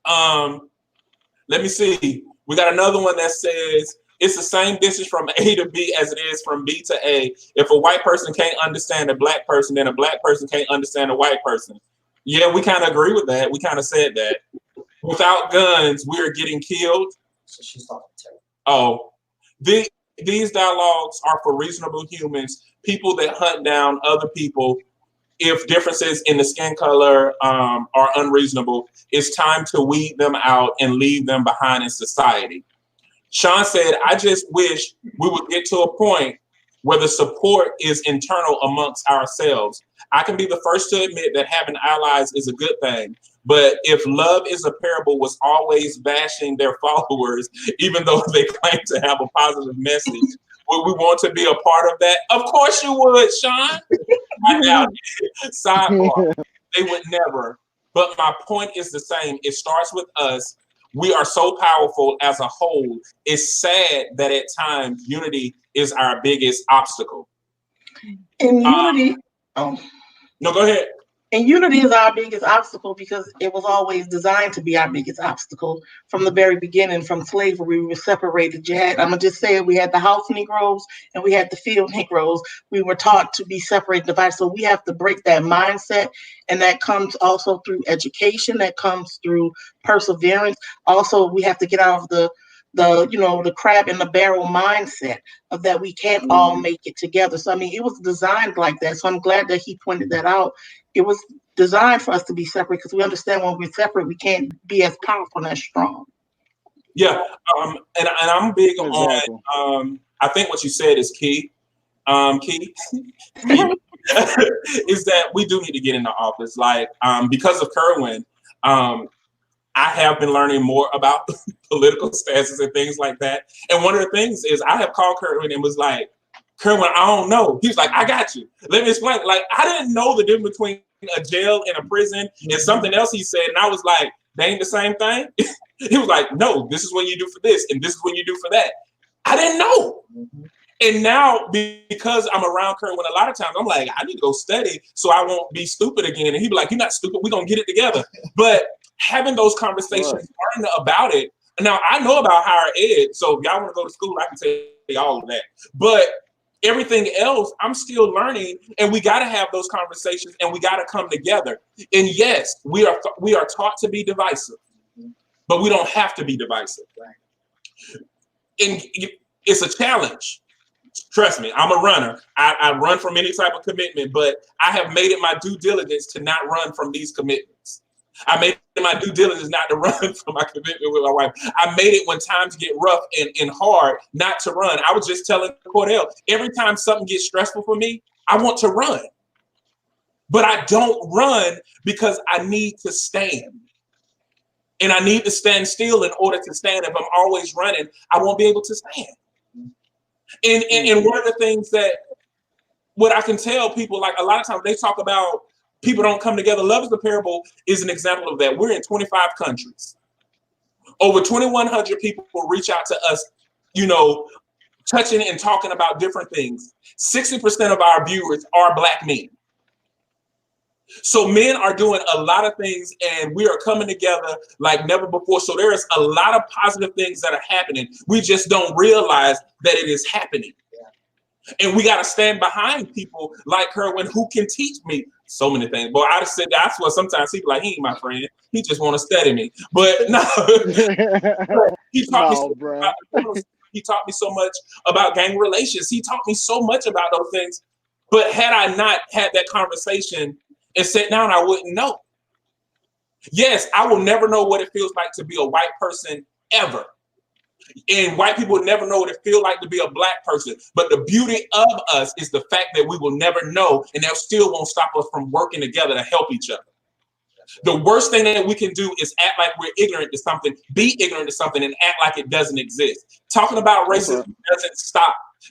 Let me see. We got another one that says it's the same distance from A to B as it is from B to A. If a white person can't understand a black person, then a black person can't understand a white person. Yeah, we kind of agree with that. We kind of said that. Without guns, we are getting killed. So she's talking to her. Oh, these dialogues are for reasonable humans, people that hunt down other people. If differences in the skin color are unreasonable, it's time to weed them out and leave them behind in society. Sean said, I just wish we would get to a point where the support is internal amongst ourselves. I can be the first to admit that having allies is a good thing. But if Love is a Parable was always bashing their followers, even though they claim to have a positive message, would we want to be a part of that? Of course you would, Sean. I doubt it. Sidebar. They would never. But my point is the same. It starts with us. We are so powerful as a whole. It's sad that at times unity is our biggest obstacle. And unity, No, go ahead. and unity is our biggest obstacle because it was always designed to be our biggest obstacle from the very beginning. From slavery, we were separated. I'm gonna just say it, we had the house Negroes and we had the field Negroes. We were taught to be separated, divided. So we have to break that mindset, and that comes also through education. That comes through perseverance. Also, we have to get out of the crab in the barrel mindset of that we can't all make it together. So I mean, it was designed like that. So I'm glad that he pointed that out. It was designed for us to be separate because we understand when we're separate, we can't be as powerful and as strong. Yeah, and I'm big on. I think what you said is key. Key is that we do need to get in the office. Like because of Kerwin, I have been learning more about political stances and things like that. And one of the things is I have called Kerwin and was like, Kerwin, I don't know. He was like, I got you. Let me explain. Like, I didn't know the difference between a jail and a prison and something else he said. And I was like, they ain't the same thing. He was like, no, this is what you do for this. And this is what you do for that. I didn't know. And now, because I'm around Kerwin a lot of times, I'm like, I need to go study so I won't be stupid again. And he'd be like, you're not stupid. We're going to get it together. But having those conversations, learning about it. Now, I know about higher ed. So if y'all want to go to school, I can tell you all of that. But everything else, I'm still learning, and we got to have those conversations, and we got to come together. And yes, we are taught to be divisive, but we don't have to be divisive. And it's a challenge. Trust me, I'm a runner. I run from any type of commitment, but I have made it my due diligence to not run from these commitments. I made it my due diligence not to run from my commitment with my wife. I made it when times get rough and hard not to run. I was just telling Cordell, every time something gets stressful for me, I want to run. But I don't run because I need to stand. And I need to stand still in order to stand. If I'm always running, I won't be able to stand. And one of the things that what I can tell people, like a lot of times they talk about people don't come together. Love is a Parable is an example of that. We're in 25 countries. Over 2,100 people will reach out to us, touching and talking about different things. 60% of our viewers are Black men. So men are doing a lot of things, and we are coming together like never before. So there is a lot of positive things that are happening. We just don't realize that it is happening. And we got to stand behind people like Kerwin who can teach me so many things. Boy, I just said that's what sometimes people like, he ain't my friend. He just want to study me. But no, he taught me so much about gang relations. He taught me so much about those things. But had I not had that conversation and sat down, I wouldn't know. Yes, I will never know what it feels like to be a white person ever. And white people will never know what it feels like to be a Black person. But the beauty of us is the fact that we will never know, and that still won't stop us from working together to help each other. The worst thing that we can do is act like we're ignorant to something, be ignorant to something, and act like it doesn't exist. Talking about racism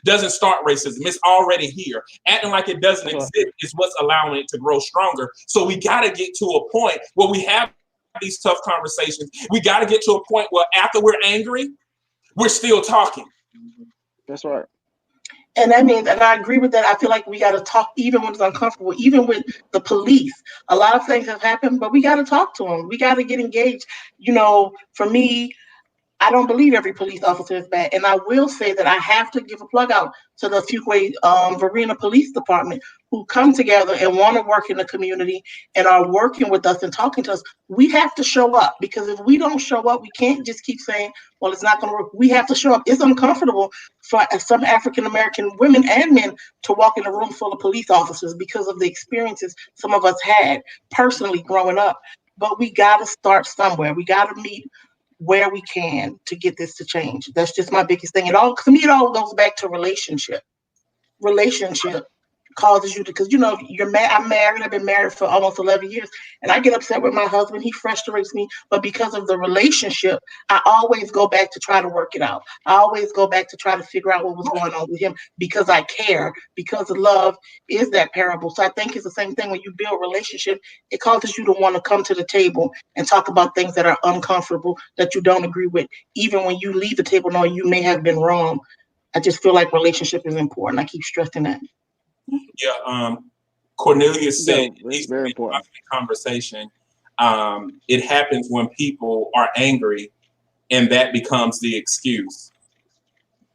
doesn't start racism. It's already here. Acting like it doesn't exist is what's allowing it to grow stronger. So we got to get to a point where we have these tough conversations. We got to get to a point where after we're angry, we're still talking. That's right. And that means, and I agree with that. I feel like we got to talk even when it's uncomfortable, even with the police. A lot of things have happened, but we got to talk to them. We got to get engaged. You know, for me, I don't believe every police officer is bad. And I will say that I have to give a plug out to the Fuquay Varina Police Department, who come together and want to work in the community and are working with us and talking to us. We have to show up, because if we don't show up, we can't just keep saying, well, it's not going to work. We have to show up. It's uncomfortable for some African-American women and men to walk in a room full of police officers because of the experiences some of us had personally growing up. But we got to start somewhere. We got to meet where we can to get this to change. That's just my biggest thing. To me, it all goes back to relationship causes you to, because you know, I'm married. I've been married for almost 11 years, and I get upset with my husband. He frustrates me, but because of the relationship, I always go back to try to work it out. I always go back to try to figure out what was going on with him, because I care, because love is that parable. So I think it's the same thing when you build a relationship. It causes you to want to come to the table and talk about things that are uncomfortable, that you don't agree with, even when you leave the table knowing you may have been wrong. I just feel like relationship is important. I keep stressing that. Yeah, Cornelius said it's very important. conversation. It happens when people are angry, and that becomes the excuse.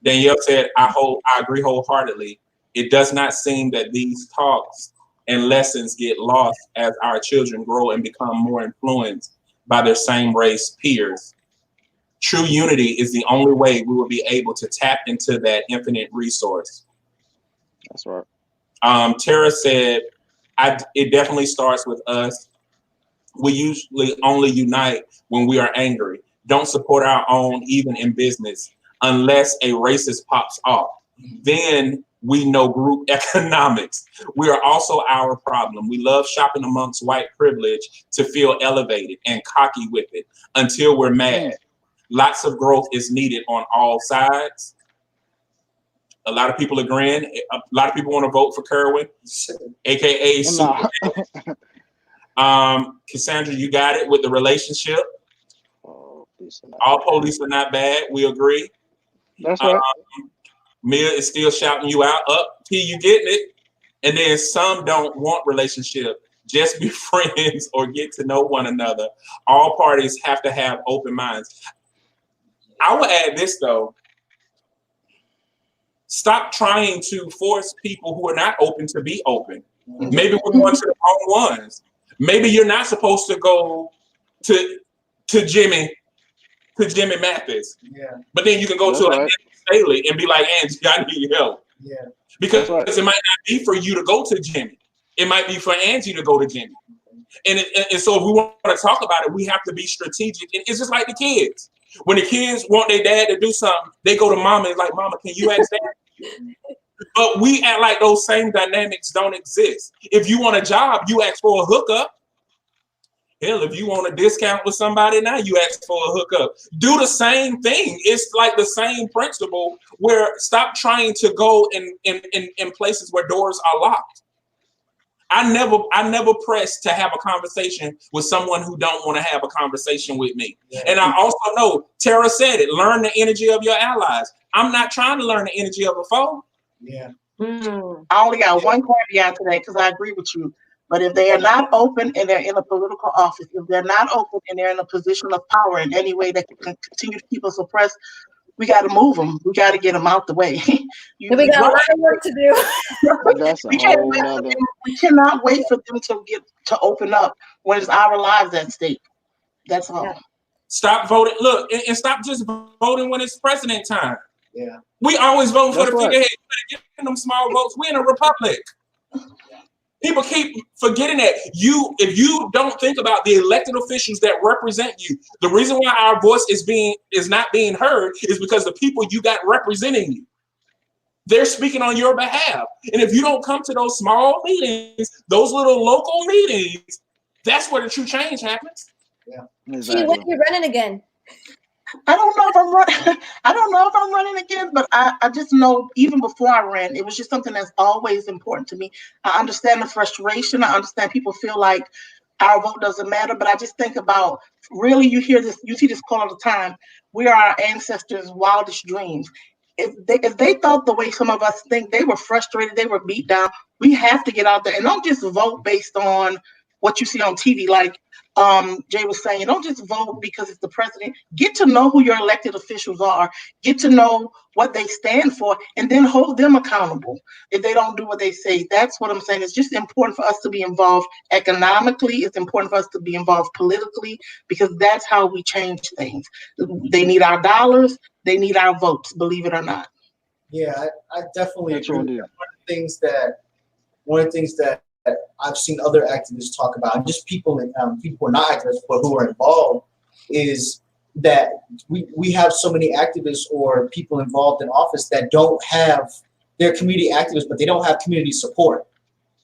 Danielle said, I agree wholeheartedly. It does not seem that these talks and lessons get lost as our children grow and become more influenced by their same race peers. True unity is the only way we will be able to tap into that infinite resource. That's right. Tara said, it definitely starts with us. We usually only unite when we are angry. Don't support our own, even in business, unless a racist pops off. Then we know group economics. We are also our problem. We love shopping amongst white privilege to feel elevated and cocky with it until we're mad. Lots of growth is needed on all sides. A lot of people agreeing. A lot of people want to vote for Kerwin, aka Cassandra, you got it with the relationship. All police are not bad. We agree. That's right. Mia is still shouting you out. Up, T, you getting it? And then some don't want relationship. Just be friends or get to know one another. All parties have to have open minds. I will add this though. Stop trying to force people who are not open to be open. Maybe we're going to the wrong ones. Maybe you're not supposed to go to Jimmy Mathis. Yeah. But then you can go to Angie Staley and be like, Angie, I need your help. Yeah. Because it might not be for you to go to Jimmy. It might be for Angie to go to Jimmy. And so if we want to talk about it, we have to be strategic. And it's just like the kids. When the kids want their dad to do something, they go to mama and like, Mama, can you ask that? But we act like those same dynamics don't exist. If you want a job, you ask for a hookup. Hell, if you want a discount with somebody now, you ask for a hookup. Do the same thing. It's like the same principle where stop trying to go in places where doors are locked. I never press to have a conversation with someone who don't want to have a conversation with me. Yeah. And I also know, Tara said it, learn the energy of your allies. I'm not trying to learn the energy of a foe. Yeah. I only got one caveat to that because I agree with you. But if they are not open and they're in a political office, if they're not open and they're in a position of power in any way that can continue to keep us oppressed, we got to move them. We got to get them out the way. We got a lot of work to do. That's a whole nother. We cannot wait for them to open up when it's our lives at stake. That's all. Yeah. Stop voting. Look, and stop just voting when it's president time. Yeah. We always vote for the figurehead. Get them small votes. We're in a republic. People keep forgetting that. If you don't think about the elected officials that represent you, the reason why our voice is not being heard is because the people you got representing you, they're speaking on your behalf. And if you don't come to those small meetings, those little local meetings, that's where the true change happens. Yeah. Exactly. When are you running again? I don't know if I'm running. I don't know if I'm running again, but I just know even before I ran, it was just something that's always important to me. I understand the frustration. I understand people feel like our vote doesn't matter, but I just think about really you see this quote all the time. We are our ancestors' wildest dreams. if they thought the way some of us think, they were frustrated, they were beat down. We have to get out there and don't just vote based on what you see on TV. Like Jay was saying, don't just vote because it's the president. Get to know who your elected officials are. Get to know what they stand for, and then hold them accountable if they don't do what they say. That's what I'm saying. It's just important for us to be involved economically. It's important for us to be involved politically, because that's how we change things. They need our dollars. They need our votes, believe it or not. Yeah, I definitely That's agree. what With it that. is. One of the things that I've seen other activists talk about, and just people who are not activists but who are involved, is that we have so many activists or people involved in office that don't have, they're community activists, but they don't have community support.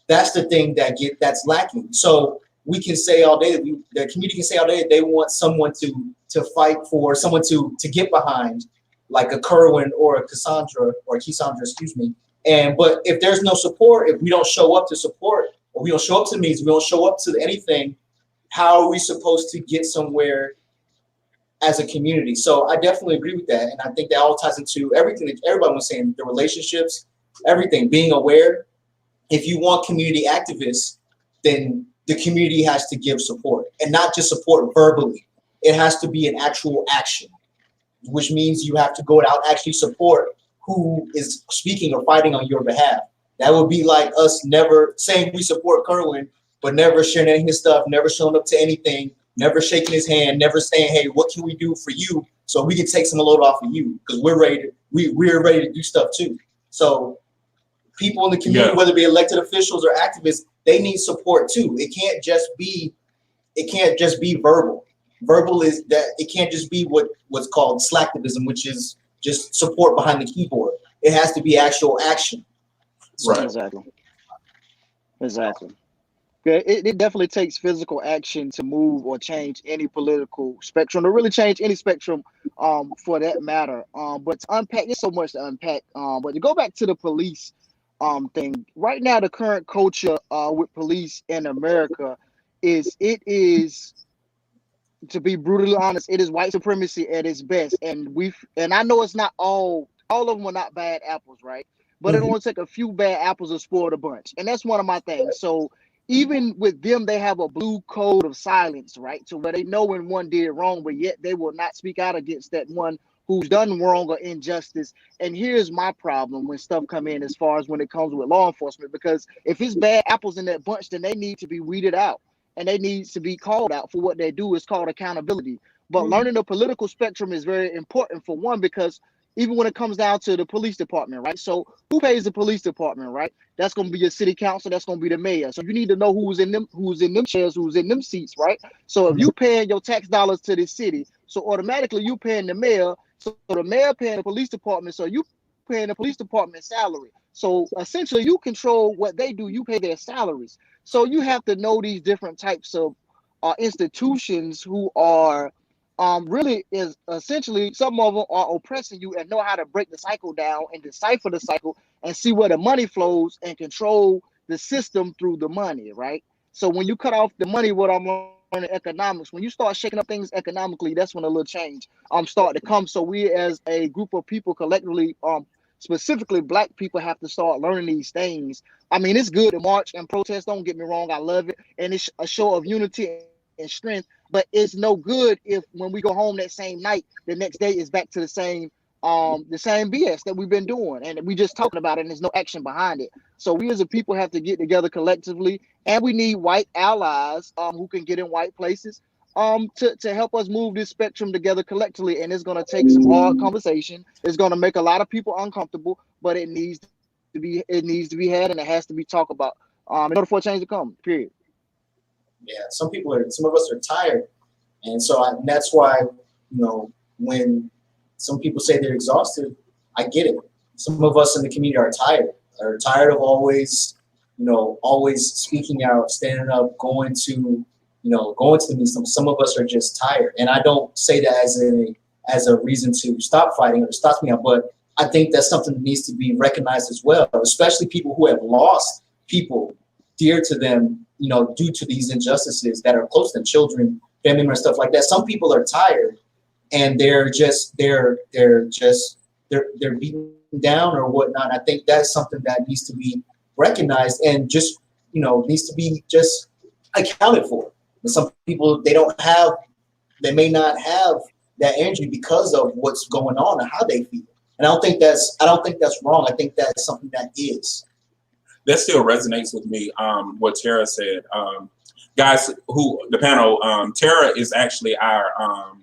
That's the thing that's lacking. So we can say all day, the community can say all day that they want someone to fight for, someone to get behind, like a Kerwin or a Cassandra, excuse me. But if there's no support, if we don't show up to support, or we don't show up to meetings, we don't show up to anything, how are we supposed to get somewhere as a community? So I definitely agree with that. And I think that all ties into everything that everybody was saying, the relationships, everything, being aware. If you want community activists, then the community has to give support, and not just support verbally. It has to be an actual action, which means you have to go out and actually support who is speaking or fighting on your behalf. That would be like us never saying we support Kerwin, but never sharing his stuff, never showing up to anything, never shaking his hand, never saying, hey, what can we do for you so we can take some load off of you? Because we're ready to do stuff too. So people in the community, whether it be elected officials or activists, they need support too. It can't just be verbal. Verbal is that it can't just be what's called slacktivism, which is just support behind the keyboard. It has to be actual action. Right. Exactly. Yeah, it definitely takes physical action to move or change any political spectrum, to really change any spectrum, for that matter. But to unpack, there's so much to unpack. But to go back to the police thing, right now the current culture with police in America is, to be brutally honest, it is white supremacy at its best. And I know it's not all of them are not bad apples, right? But it only take a few bad apples to spoil the bunch. And that's one of my things. So even with them, they have a blue code of silence, right? So where they know when one did wrong, but yet they will not speak out against that one who's done wrong or injustice. And here's my problem when stuff come in, as far as when it comes with law enforcement, because if it's bad apples in that bunch, then they need to be weeded out. And they need to be called out for what they do. Is called accountability. But learning the political spectrum is very important, for one, because even when it comes down to the police department, right? So who pays the police department, right? That's going to be your city council. That's going to be the mayor. So you need to know who's in them chairs, who's in them seats, right? So if you paying your tax dollars to the city, so automatically you paying the mayor. So the mayor paying the police department. So you paying the police department salary. So essentially you control what they do. You pay their salaries. So you have to know these different types of institutions who are really is essentially, some of them are oppressing you, and know how to break the cycle down and decipher the cycle and see where the money flows and control the system through the money, right? So when you cut off the money, what I'm learning economics, when you start shaking up things economically, that's when a little change start to come. So we as a group of people collectively, specifically Black people, have to start learning these things. I mean, it's good to march and protest, don't get me wrong, I love it, and it's a show of unity and strength. But it's no good if when we go home that same night, the next day is back to the same BS that we've been doing, and we just talking about it, and there's no action behind it. So we as a people have to get together collectively, and we need white allies who can get in white places to help us move this spectrum together collectively. And it's going to take some hard conversation. It's going to make a lot of people uncomfortable, but it needs to be had, and it has to be talked about in order for a change to come. Period. Yeah, some of us are tired, and so that's why, when some people say they're exhausted, I get it. Some of us in the community are tired of always speaking out, standing up, going to the meetings. Some of us are just tired, and I don't say that as a reason to stop fighting or to stop me out, but I think that's something that needs to be recognized as well, especially people who have lost people dear to them, due to these injustices that are close to them, children, family members, stuff like that. Some people are tired, and they're just they're beaten down or whatnot. I think that's something that needs to be recognized and just, needs to be just accounted for. But some people, they may not have that energy because of what's going on and how they feel. And I don't think that's wrong. I think that's something that is. That still resonates with me. What Tara said, guys, the panel, Tara is actually our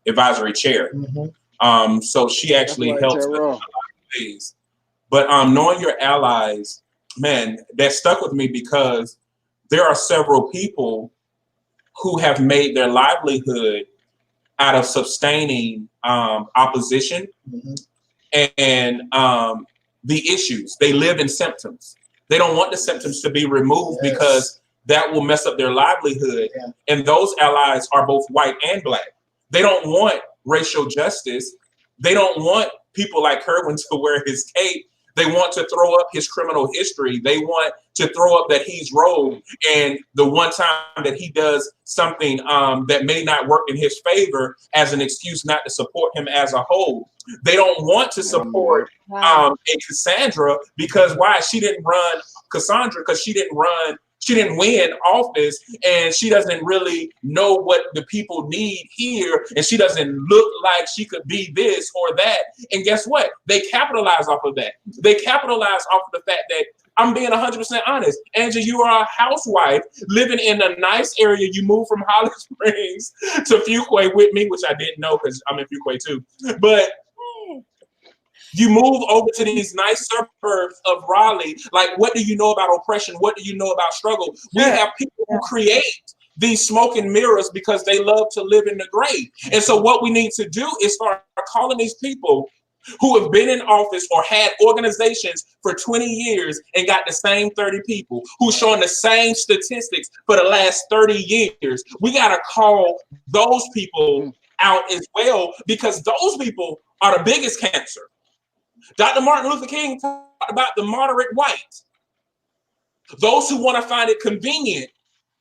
advisory chair. Mm-hmm. So she actually helps with a lot of things. But knowing your allies, man, that stuck with me because there are several people who have made their livelihood out of sustaining opposition and the issues. They live in symptoms. They don't want the symptoms to be removed because that will mess up their livelihood. Yeah. And those allies are both white and black. They don't want racial justice. They don't want people like Kerwin to wear his cape. They want to throw up his criminal history. They want to throw up that he's rogue. And the one time that he does something that may not work in his favor as an excuse not to support him as a whole. They don't want to support a Cassandra because why? She didn't run Cassandra because she didn't win office, and she doesn't really know what the people need here, and she doesn't look like she could be this or that. And guess what? They capitalize off of that. They capitalize off of the fact that I'm being 100% honest. Angie, you are a housewife living in a nice area. You moved from Holly Springs to Fuquay with me, which I didn't know because I'm in Fuquay too. But you move over to these nice suburbs of Raleigh. Like, what do you know about oppression? What do you know about struggle? We have people who create these smoke and mirrors because they love to live in the gray. And so what we need to do is start calling these people who have been in office or had organizations for 20 years and got the same 30 people, who's showing the same statistics for the last 30 years. We got to call those people out as well because those people are the biggest cancer. Dr. Martin Luther King talked about the moderate white, those who want to find it convenient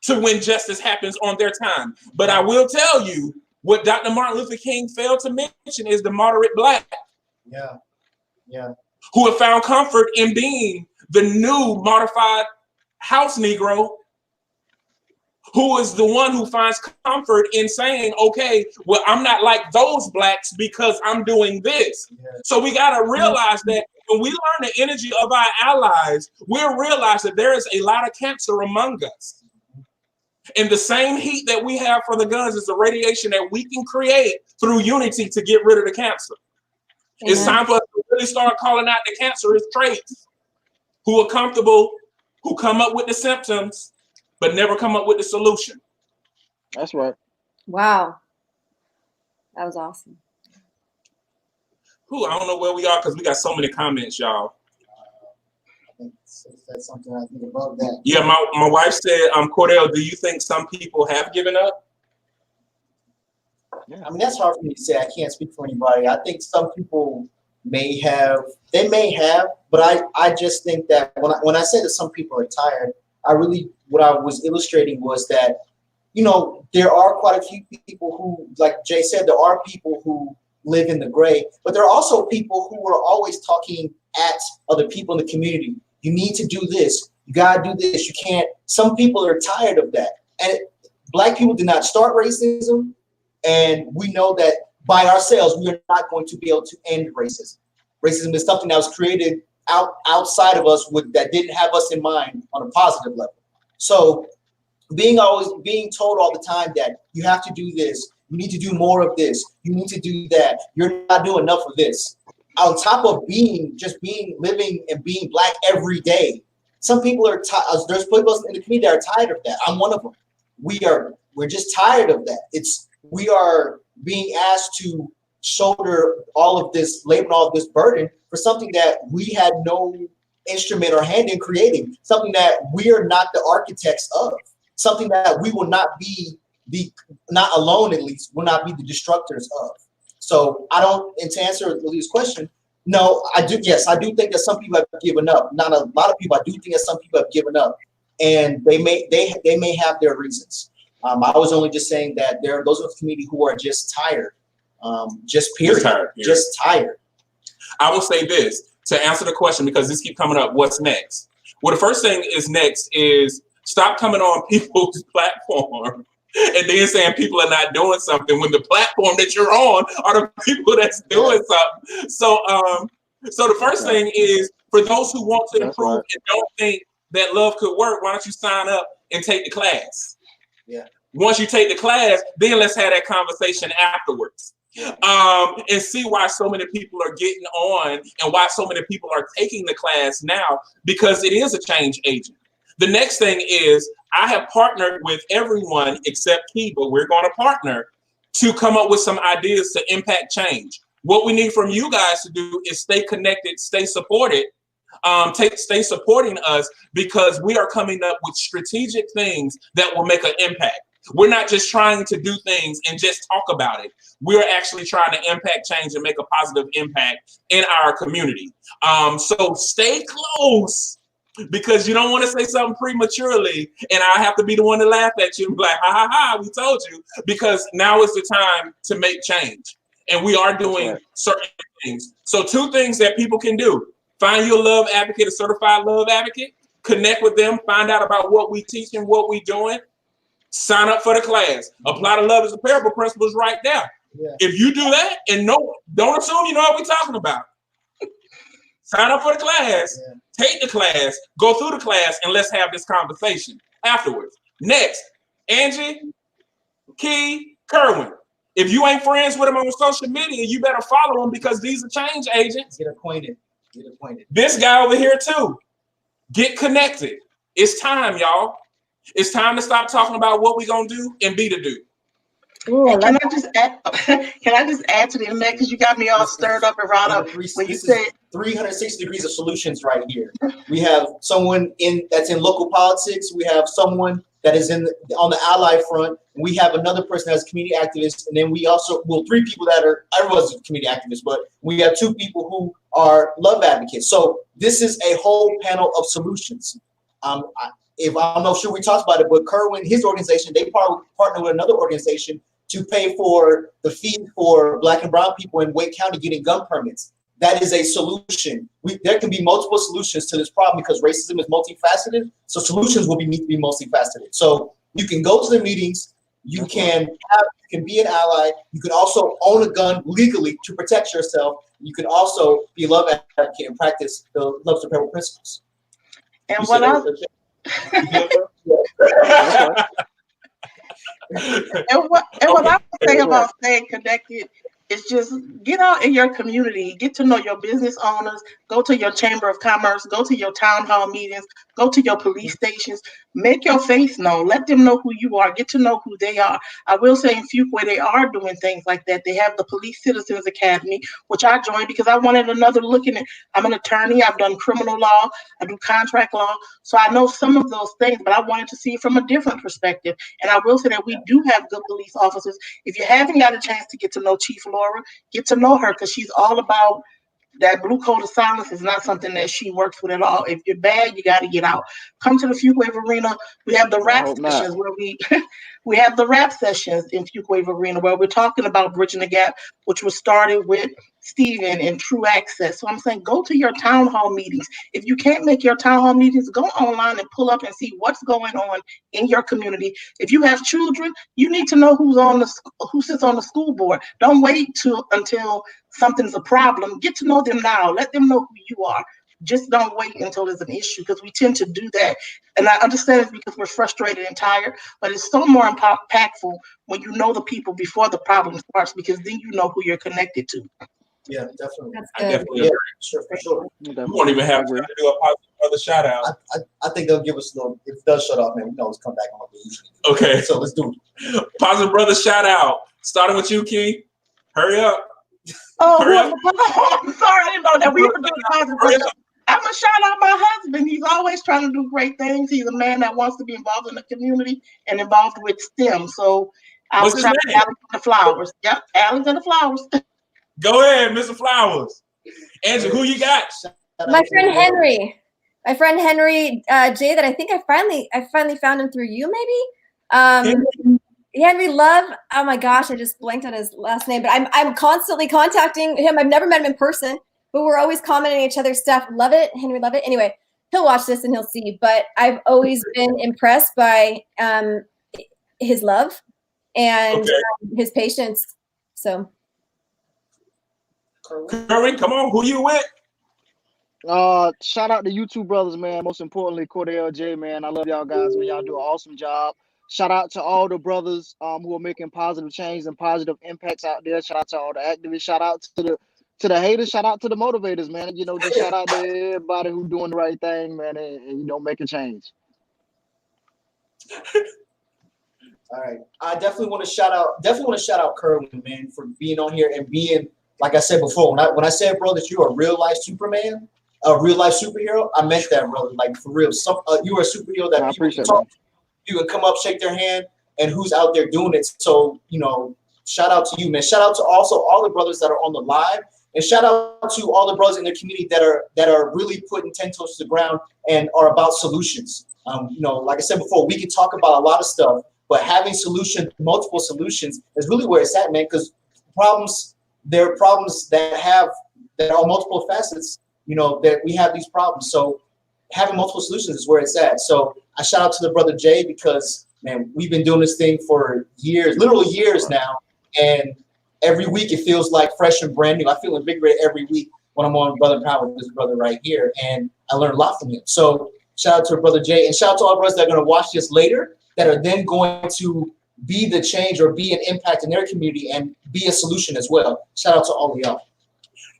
to when justice happens on their time. But I will tell you what Dr. Martin Luther King failed to mention is the moderate black. Yeah. Who have found comfort in being the new modified house Negro, who is the one who finds comfort in saying, okay, well, I'm not like those blacks because I'm doing this. Yeah. So we got to realize that when we learn the energy of our allies, we'll realize that there is a lot of cancer among us. And the same heat that we have for the guns is the radiation that we can create through unity to get rid of the cancer. Amen. It's time for us to really start calling out the cancerous traits, who are comfortable, who come up with the symptoms, but never come up with the solution. That's right. Wow. That was awesome. I don't know where we are because we got so many comments, y'all. I think that's something I think about that. Yeah, my wife said, Cordell, do you think some people have given up? Yeah. I mean, that's hard for me to say. I can't speak for anybody. I think some people may have, but I just think that when I say that some people are tired, what I was illustrating was that, there are quite a few people who, like Jay said, there are people who live in the gray, but there are also people who are always talking at other people in the community. You need to do this. You got to do this. You can't. Some people are tired of that. And Black people did not start racism. And we know that by ourselves, we are not going to be able to end racism. Racism is something that was created outside of us that didn't have us in mind on a positive level. So being told all the time that you have to do this, you need to do more of this, you need to do that, you're not doing enough of this. On top of living and being Black every day, some people are tired. There's people in the community that are tired of that. I'm one of them. We're just tired of that. We are being asked to shoulder all of this labor and all of this burden for something that we had no instrument or hand in creating, something that we are not the architects of, something that we will not be not alone, at least, will not be the destructors of. So and to answer Lily's question, no, I do think that some people have given up. Not a lot of people. I do think that some people have given up, and they may have their reasons. I was only just saying that there are those of the community who are just tired, just period, just tired. I will say this to answer the question, because this keeps coming up. What's next? Well, the first thing is next is stop coming on people's platform and then saying people are not doing something when the platform that you're on are the people that's doing something. So, so the first thing is for those who want to improve and don't think that love could work, why don't you sign up and take the class? Yeah. Once you take the class, then let's have that conversation afterwards. And see why so many people are getting on and why so many people are taking the class now, because it is a change agent. The next thing is I have partnered with everyone except Key, but we're going to partner to come up with some ideas to impact change. What we need from you guys to do is stay connected, stay supported, stay supporting us, because we are coming up with strategic things that will make an impact. We're not just trying to do things and just talk about it. We're actually trying to impact change and make a positive impact in our community. So stay close, because you don't want to say something prematurely and I have to be the one to laugh at you and be like, ha ha ha, we told you, because now is the time to make change. And we are doing certain things. So 2 things that people can do: find your love advocate, a certified love advocate, connect with them, find out about what we teach and what we doing. Sign up for the class. Apply the Love is a Parable principles right there. Yeah. If you do that and don't assume you know what we're talking about. Sign up for the class, take the class, go through the class, and let's have this conversation afterwards. Next, Angie, Key, Kerwin. If you ain't friends with them on social media, you better follow them, because these are change agents. Get acquainted. This guy over here too. Get connected. It's time, y'all. It's time to stop talking about what we're gonna do and be the do. Ooh, can I just add to the internet, because you got me all stirred up and riled up when you said 360 degrees of solutions right here. We have someone that's in local politics. We have someone that is on the ally front. And we have another person that's a community activist, and then we also 3 people that are, everyone's a community activist, but we have 2 people who are love advocates. So this is a whole panel of solutions. If I'm not sure we talked about it, but Kerwin, his organization, they partner with another organization to pay for the fee for Black and brown people in Wake County getting gun permits. That is a solution. There can be multiple solutions to this problem, because racism is multifaceted. So solutions will need to be multifaceted. So you can go to the meetings, you can be an ally, you can also own a gun legally to protect yourself. You can also be a love advocate and practice the Love is a Parable principles. And what else? And what I would say about staying connected is just get out in your community, get to know your business owners, go to your chamber of commerce, go to your town hall meetings, go to your police stations, make your face known, let them know who you are, get to know who they are. I will say in Fuquay, they are doing things like that. They have the Police Citizens Academy, which I joined because I wanted another look in it. I'm an attorney, I've done criminal law, I do contract law, so I know some of those things, but I wanted to see it from a different perspective. And I will say that we do have good police officers. If you haven't got a chance to get to know Chief Laura, get to know her, because she's all about that blue code of silence. Is not something that she works with at all. If you're bad, you got to get out. Come to the Fuquay Arena. We have the rap sessions where we have the rap sessions in Fuquay Arena where we're talking about bridging the gap, which was started with Stephen and True Access. So I'm saying go to your town hall meetings. If you can't make your town hall meetings, go online and pull up and see what's going on in your community. If you have children, you need to know who sits on the school board. Don't wait until something's a problem. Get to know them now. Let them know who you are. Just don't wait until there's an issue, because we tend to do that. And I understand it's because we're frustrated and tired, but it's so more impactful when you know the people before the problem starts, because then you know who you're connected to. Yeah, definitely. That's I good. definitely Yeah, agree. for sure. We won't even have to do a positive shout out. I think they'll give us a little, if it does shut off, man, we can always come back on what we usually do. Okay. So let's do it. Positive brother shout out. Starting with you, Key. Hurry up. Oh, I'm sorry, I didn't know that we were doing positive brother. I'm gonna shout out my husband. He's always trying to do great things. He's a man that wants to be involved in the community and involved with STEM. So I was shouting out Alexander Flowers. Yep, Alexander Flowers. Go ahead, Mr. Flowers. Andrew, who you got? My friend Henry. My friend Henry J. That I think I finally found him through you, maybe. Henry Love. Oh my gosh, I just blanked on his last name. But I'm constantly contacting him. I've never met him in person. but we're always commenting each other's stuff. Love it, Henry, love it. Anyway, he'll watch this and he'll see, but I've always been impressed by his love and his patience. So. Kerwin, come on, who you with? Shout out to you two brothers, man. Most importantly, Cordell J, man. I love y'all guys, man. Y'all do an awesome job. Shout out to all the brothers who are making positive change and positive impacts out there. Shout out to all the activists. Shout out to the haters. Shout out to the motivators, man. You know, just shout out to everybody who's doing the right thing, man, and you know, making change. All right. I definitely want to shout out Kerwin, man, for being on here and being, like I said before, when I said, bro, that you're a real life Superman, a real life superhero, I meant that, brother. Like, for real. You are a superhero that people can talk to. You can come up, shake their hand, and who's out there doing it. So, you know, shout out to you, man. Shout out to also all the brothers that are on the live, and shout out to all the brothers in the community that are really putting 10 toes to the ground and are about solutions. You know, like I said before, we can talk about a lot of stuff, but having multiple solutions is really where it's at, man, because there are problems that are multiple facets, you know, that we have these problems. So having multiple solutions is where it's at. So I shout out to the brother Jay because, man, we've been doing this thing for years, literally years now. And every week it feels like fresh and brand new. I feel invigorated every week when I'm on Brother Power with this brother right here. And I learned a lot from him. So shout out to brother Jay, and shout out to all the brothers that are going to watch this later that are then going to be the change or be an impact in their community and be a solution as well. Shout out to all of y'all.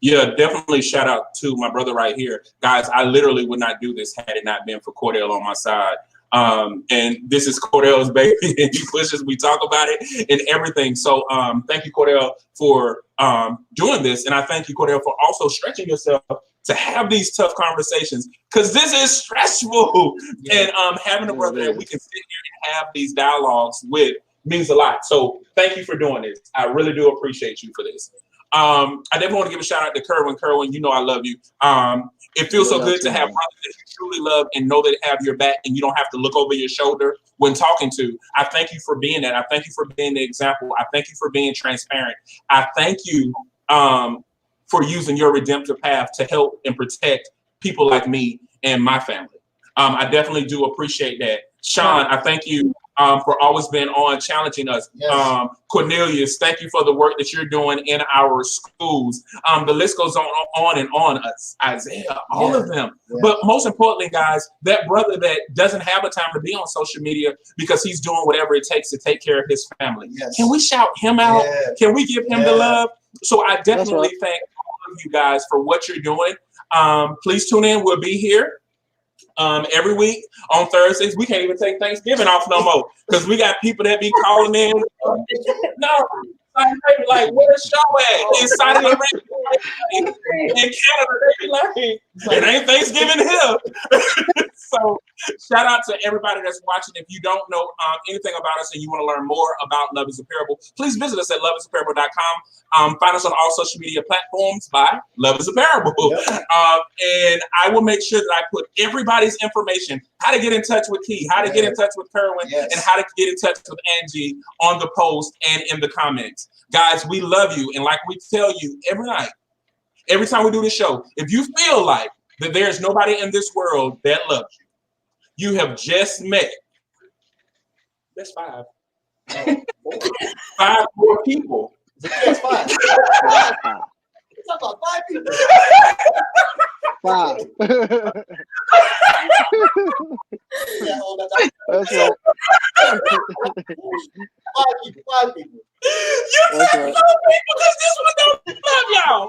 Yeah, definitely shout out to my brother right here. Guys, I literally would not do this had it not been for Cordell on my side. And this is Cordell's baby, and he pushes, we talk about it and everything. So thank you, Cordell, for doing this. And I thank you, Cordell, for also stretching yourself to have these tough conversations, because this is stressful. Yeah. And having a brother that we can sit here and have these dialogues with means a lot. So thank you for doing this. I really do appreciate you for this. I definitely want to give a shout out to Kerwin. Kerwin, you know I love you. It feels so good to have brothers that you truly love and know they have your back, and you don't have to look over your shoulder when talking to. I thank you for being that. I thank you for being the example. I thank you for being transparent. I thank you for using your redemptive path to help and protect people like me and my family. I definitely do appreciate that. Sean, I thank you for always being on, challenging us. Yes. Cornelius, thank you for the work that you're doing in our schools. The list goes on and on. Us, Isaiah, all of them. Yeah. But most importantly, guys, that brother that doesn't have a time to be on social media because he's doing whatever it takes to take care of his family. Yes. Can we shout him out? Yeah. Can we give him the love? So I definitely thank all of you guys for what you're doing. Please tune in. We'll be here every week on Thursdays. We can't even take Thanksgiving off no more because we got people that be calling in. No, like, where's Shaw at? In Saudi Arabia, in Canada, they be like, it ain't Thanksgiving here. So shout out to everybody that's watching. If you don't know anything about us and you want to learn more about Love is a Parable, please visit us at loveisAparable.com. Find us on all social media platforms by Love is a Parable. Yep. And I will make sure that I put everybody's information, how to get in touch with Key, how to get in touch with Kerwin, and how to get in touch with Angie on the post and in the comments. Guys, we love you. And like we tell you every night, every time we do this show, if you feel like that there's nobody in this world that loves you, you have just met, that's 5. 5 more people. That's 5. It's about 5 people. 5. That's right. 5 people. You said 4 people because this one don't love y'all.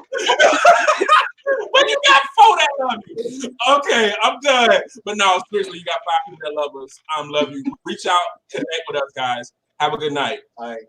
But you got 4 that love you. Okay, I'm done. But no, seriously, you got 5 people that love us. Love you. Reach out, connect with us, guys. Have a good night. All right.